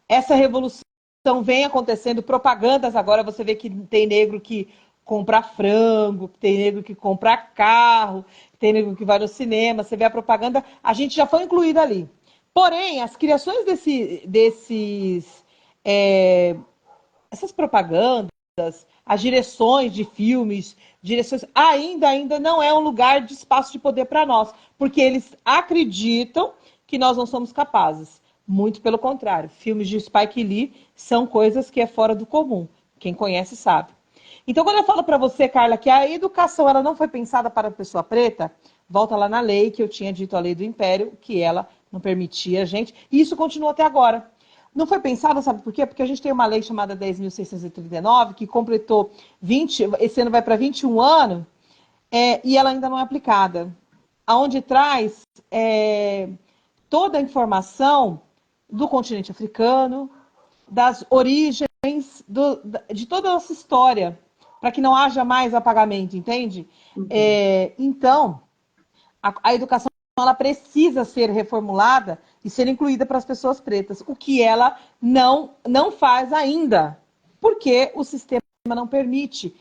essa revolução vem acontecendo, propagandas agora, você vê que tem negro que compra frango, tem negro que compra carro, tem negro que vai no cinema, você vê a propaganda, a gente já foi incluída ali. Porém, as criações essas propagandas, as direções de filmes, direções, ainda não é um lugar de espaço de poder para nós, porque eles acreditam que nós não somos capazes. Muito pelo contrário, filmes de Spike Lee são coisas que é fora do comum. Quem conhece sabe. Então, quando eu falo para você, Carla, que a educação ela não foi pensada para a pessoa preta, volta lá na lei que eu tinha dito, a lei do Império, que ela não permitia a gente, e isso continua até agora. Não foi pensado, sabe por quê? Porque a gente tem uma lei chamada 10.639, que completou 20, esse ano vai para 21 anos, e ela ainda não é aplicada. Aonde traz toda a informação do continente africano, das origens, de toda a nossa história, para que não haja mais apagamento, entende? Então, a educação ela precisa ser reformulada e ser incluída para as pessoas pretas, o que ela não faz ainda, porque o sistema não permite.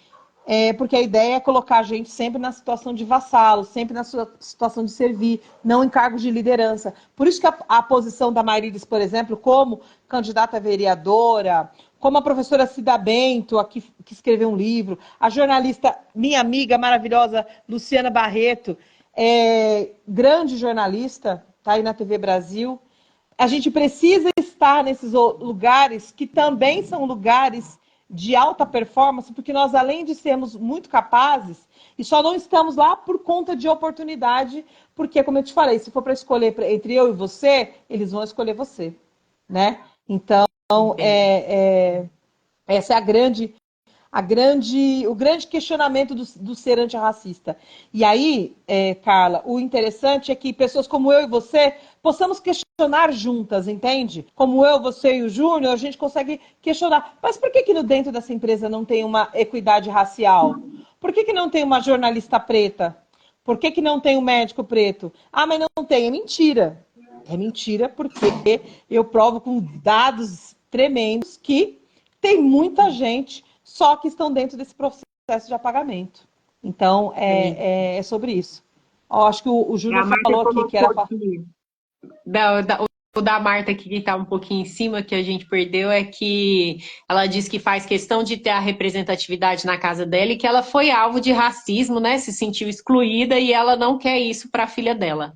Porque a ideia é colocar a gente sempre na situação de vassalo, sempre na sua situação de servir, não em cargos de liderança. Por isso que a posição da Marilis, por exemplo, como candidata a vereadora, como a professora Cida Bento, aqui, que escreveu um livro, a jornalista, minha amiga maravilhosa, Luciana Barreto, grande jornalista, está aí na TV Brasil. A gente precisa estar nesses lugares que também são lugares de alta performance, porque nós, além de sermos muito capazes, e só não estamos lá por conta de oportunidade, porque, como eu te falei, se for para escolher entre eu e você, eles vão escolher você, né? Então, essa é o grande questionamento do ser antirracista. E aí, Carla, o interessante é que pessoas como eu e você possamos questionar juntas, entende? Como eu, você e o Júnior, a gente consegue questionar. Mas por que dentro dessa empresa não tem uma equidade racial? Por que não tem uma jornalista preta? Por que não tem um médico preto? Ah, mas não tem. É mentira. É mentira porque eu provo com dados tremendos que tem muita gente só que estão dentro desse processo de apagamento. Então, é sobre isso. Ó, acho que o Júnior falou aqui que era... O da Marta aqui, que está um pouquinho em cima, que a gente perdeu, é que ela diz que faz questão de ter a representatividade na casa dela e que ela foi alvo de racismo, né? Se sentiu excluída e ela não quer isso para a filha dela.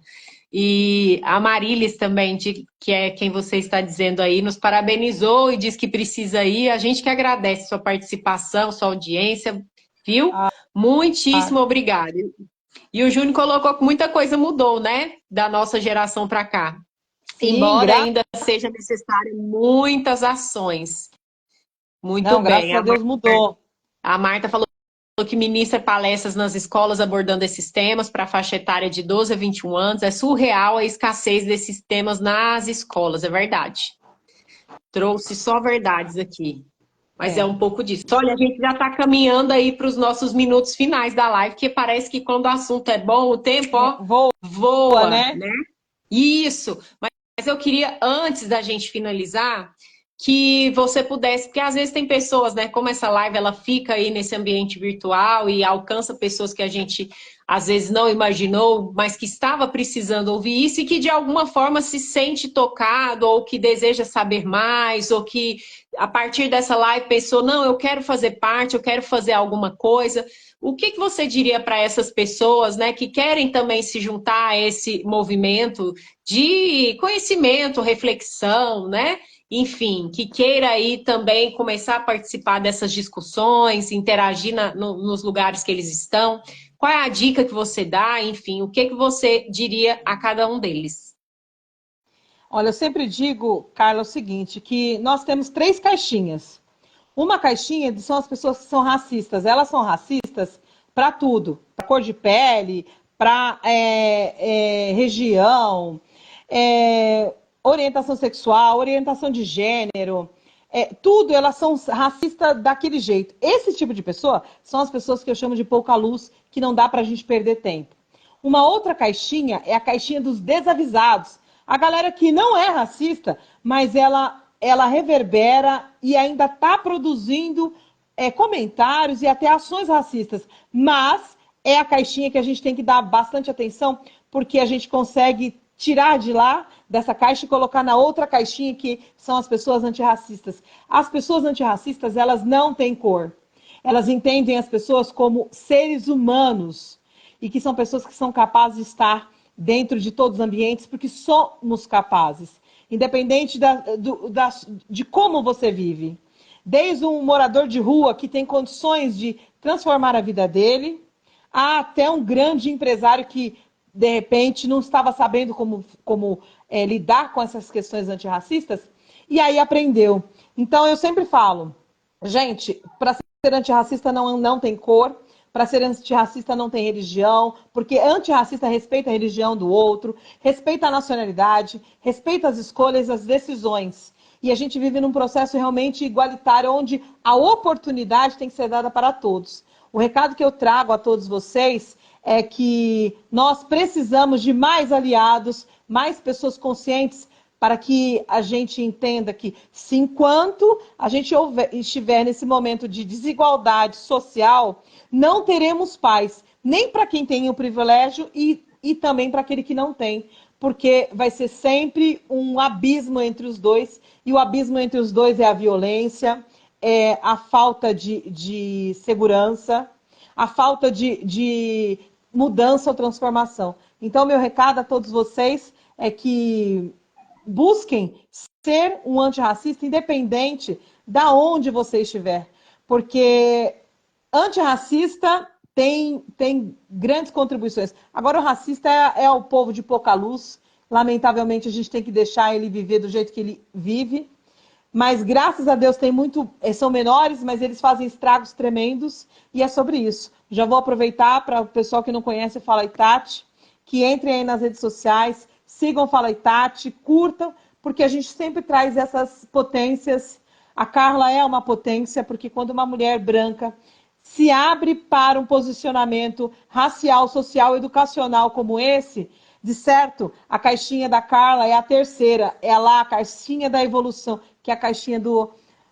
E a Marilis também, que é quem você está dizendo aí, nos parabenizou e diz que precisa ir. A gente que agradece sua participação, sua audiência, viu? Muitíssimo obrigada. E o Júnior colocou que muita coisa mudou, né? Da nossa geração para cá. Sim, embora ainda seja necessário muitas ações. Muito bem. Graças a Deus mudou. A Marta falou que ministra palestras nas escolas abordando esses temas para a faixa etária de 12 a 21 anos. É surreal a escassez desses temas nas escolas, é verdade. Trouxe só verdades aqui. Mas é um pouco disso. Olha, a gente já está caminhando aí para os nossos minutos finais da live, porque parece que quando o assunto é bom, o tempo voa, né? Isso. Mas eu queria, antes da gente finalizar, que você pudesse, porque às vezes tem pessoas, né, como essa live ela fica aí nesse ambiente virtual e alcança pessoas que a gente às vezes não imaginou, mas que estava precisando ouvir isso e que de alguma forma se sente tocado ou que deseja saber mais ou que a partir dessa live pensou, não, eu quero fazer parte, eu quero fazer alguma coisa. O que você diria para essas pessoas, né, que querem também se juntar a esse movimento de conhecimento, reflexão, né? Enfim, que queira aí também começar a participar dessas discussões, interagir nos lugares que eles estão. Qual é a dica que você dá? Enfim, o que você diria a cada um deles? Olha, eu sempre digo, Carla, o seguinte, que nós temos 3 caixinhas. Uma caixinha são as pessoas que são racistas. Elas são racistas para tudo. Para cor de pele, para região. orientação sexual, orientação de gênero, tudo, elas são racistas daquele jeito. Esse tipo de pessoa são as pessoas que eu chamo de pouca luz, que não dá pra gente perder tempo. Uma outra caixinha é a caixinha dos desavisados. A galera que não é racista, mas ela reverbera e ainda está produzindo comentários e até ações racistas. Mas é a caixinha que a gente tem que dar bastante atenção, porque a gente consegue tirar de lá, dessa caixa, e colocar na outra caixinha, que são as pessoas antirracistas. As pessoas antirracistas, elas não têm cor. Elas entendem as pessoas como seres humanos e que são pessoas que são capazes de estar dentro de todos os ambientes, porque somos capazes, independente de como você vive. Desde um morador de rua que tem condições de transformar a vida dele, até um grande empresário que, de repente, não estava sabendo como lidar com essas questões antirracistas, e aí aprendeu. Então, eu sempre falo, gente, para ser antirracista não tem cor, para ser antirracista não tem religião, porque antirracista respeita a religião do outro, respeita a nacionalidade, respeita as escolhas, as decisões. E a gente vive num processo realmente igualitário, onde a oportunidade tem que ser dada para todos. O recado que eu trago a todos vocês é que nós precisamos de mais aliados, mais pessoas conscientes, para que a gente entenda que, se enquanto a gente estiver nesse momento de desigualdade social, não teremos paz, nem para quem tem o privilégio e também para aquele que não tem, porque vai ser sempre um abismo entre os dois, e o abismo entre os dois é a violência, é a falta de segurança, a falta de mudança ou transformação. Então, meu recado a todos vocês é que busquem ser um antirracista independente da onde você estiver, porque antirracista tem grandes contribuições. Agora, o racista é o povo de pouca luz. Lamentavelmente, a gente tem que deixar ele viver do jeito que ele vive. Mas, graças a Deus, são menores, mas eles fazem estragos tremendos. E é sobre isso. Já vou aproveitar para o pessoal que não conhece o Fala Itati, que entrem aí nas redes sociais, sigam o Fala Itati, curtam, porque a gente sempre traz essas potências. A Carla é uma potência, porque quando uma mulher branca se abre para um posicionamento racial, social, educacional como esse, de certo, a caixinha da Carla é a terceira, é lá a caixinha da evolução, que é a caixinha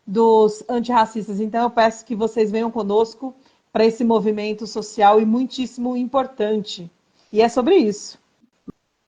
dos antirracistas. Então eu peço que vocês venham conosco para esse movimento social e muitíssimo importante. E é sobre isso.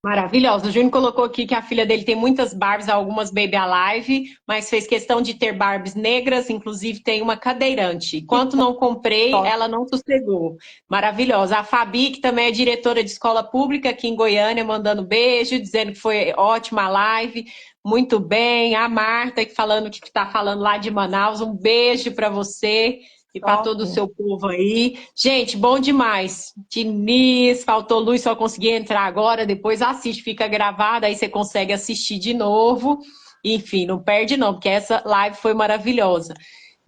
Maravilhosa. O Júnior colocou aqui que a filha dele tem muitas Barbies, algumas Baby Alive, mas fez questão de ter Barbies negras, inclusive tem uma cadeirante. Enquanto não comprei, ela não sossegou. Maravilhosa. A Fabi, que também é diretora de escola pública aqui em Goiânia, mandando beijo, dizendo que foi ótima a live. Muito bem. A Marta, que está falando lá de Manaus, um beijo para você. E para todo o seu povo aí. Gente, bom demais. Diniz, faltou luz, só consegui entrar agora. Depois assiste, fica gravada, aí você consegue assistir de novo. Enfim, não perde não, porque essa live foi maravilhosa.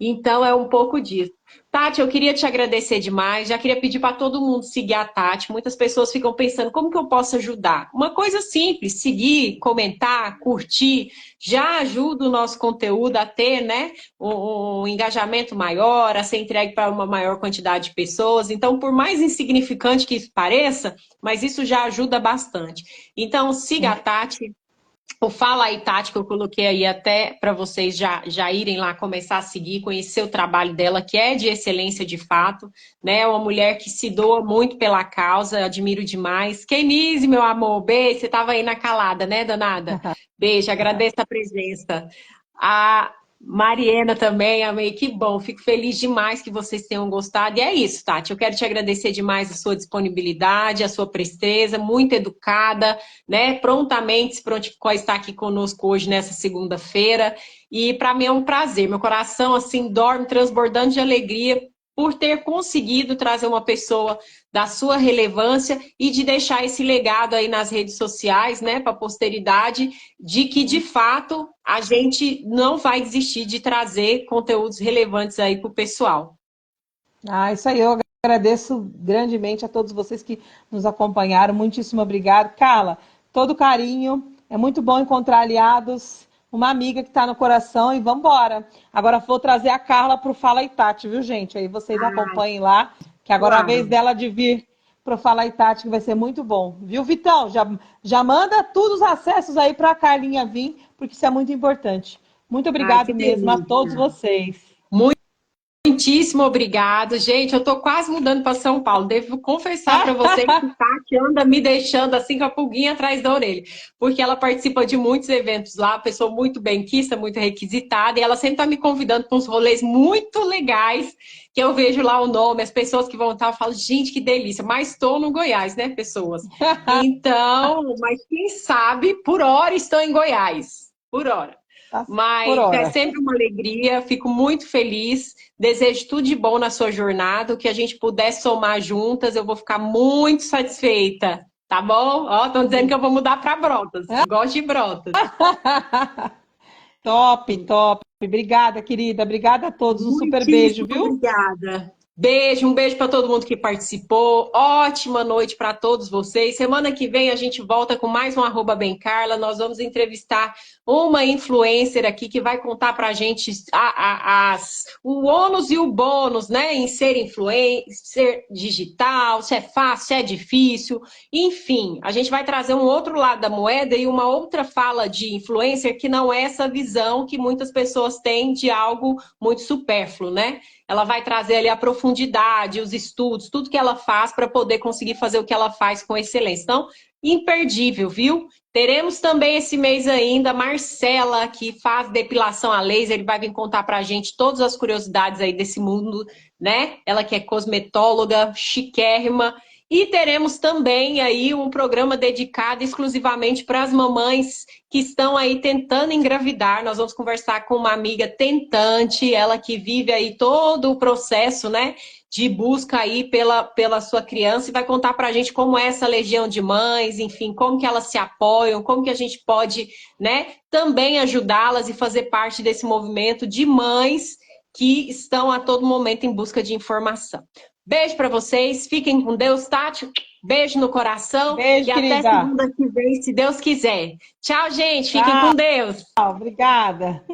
Então é um pouco disso. Tati, eu queria te agradecer demais. Já queria pedir para todo mundo seguir a Tati. Muitas pessoas ficam pensando como que eu posso ajudar. Uma coisa simples, seguir, comentar, curtir, já ajuda o nosso conteúdo a ter, né, um engajamento maior, a ser entregue para uma maior quantidade de pessoas. Então, por mais insignificante que isso pareça, mas isso já ajuda bastante. Então, siga a Tati. O Fala aí, Tati, que eu coloquei aí até para vocês já irem lá começar a seguir, conhecer o trabalho dela, que é de excelência de fato, né? É uma mulher que se doa muito pela causa, admiro demais. Kenise, meu amor, beijo, você estava aí na calada, né, danada? Beijo, agradeço a presença. A Mariana também, amei, que bom, fico feliz demais que vocês tenham gostado. E é isso, Tati, eu quero te agradecer demais a sua disponibilidade, a sua presteza, muito educada, né? Prontamente se prontificou a estar aqui conosco hoje nessa segunda-feira. E para mim é um prazer, meu coração assim dorme transbordando de alegria por ter conseguido trazer uma pessoa da sua relevância e de deixar esse legado aí nas redes sociais, né, para a posteridade, de que, de fato, a gente não vai desistir de trazer conteúdos relevantes aí para o pessoal. Isso aí, eu agradeço grandemente a todos vocês que nos acompanharam. Muitíssimo obrigado. Carla, todo carinho. É muito bom encontrar aliados, uma amiga que está no coração e vamos embora. Agora vou trazer a Carla para o Fala Itati, viu, gente? Aí vocês acompanhem lá, que agora é a vez Claro. dela de vir para o Fala Itati, que vai ser muito bom. Viu, Vitão? Já manda todos os acessos aí para a Carlinha vir, porque isso é muito importante. Muito Ai, que obrigado mesmo a todos delícia. vocês. Muitíssimo obrigado. Gente, eu tô quase mudando para São Paulo. Devo confessar para vocês que Tati anda me deixando assim com a pulguinha atrás da orelha, porque ela participa de muitos eventos lá, pessoa muito benquista, muito requisitada, e ela sempre tá me convidando para uns rolês muito legais, que eu vejo lá o nome, as pessoas que vão estar, eu falo, gente, que delícia, mas estou no Goiás, né, pessoas? Então, mas quem sabe, por hora estou em Goiás, por hora. Tá por Mas é hora. sempre uma alegria, fico muito feliz. Desejo tudo de bom na sua jornada, o que a gente puder somar juntas, eu vou ficar muito satisfeita, tá bom? Ó, estão dizendo que eu vou mudar para Brotas. Gosto de Brotas. Top, top. Obrigada, querida. Obrigada a todos. Um super beijo, Muitíssimo viu? obrigada. Beijo, um beijo para todo mundo que participou. Ótima noite para todos vocês. Semana que vem a gente volta com mais um Bem Carla. Nós vamos entrevistar uma influencer aqui que vai contar para a gente o ônus e o bônus, né, em ser influencer digital, se é fácil, se é difícil. Enfim, a gente vai trazer um outro lado da moeda e uma outra fala de influencer que não é essa visão que muitas pessoas têm de algo muito supérfluo, né? Ela vai trazer ali a profundidade, os estudos, tudo que ela faz para poder conseguir fazer o que ela faz com excelência. Então, imperdível, viu? Teremos também esse mês ainda a Marcela, que faz depilação a laser, ele vai vir contar para a gente todas as curiosidades aí desse mundo, né? Ela que é cosmetóloga, chiquérrima. E teremos também aí um programa dedicado exclusivamente para as mamães que estão aí tentando engravidar. Nós vamos conversar com uma amiga tentante, ela que vive aí todo o processo, né, de busca aí pela sua criança e vai contar para a gente como é essa legião de mães, enfim, como que elas se apoiam, como que a gente pode, né, também ajudá-las e fazer parte desse movimento de mães que estão a todo momento em busca de informação. Beijo para vocês, fiquem com Deus, Tati. Beijo no coração Beijo, e até querida. segunda que vem, se Deus quiser. Tchau, gente. Fiquem Tchau, com Deus. obrigada.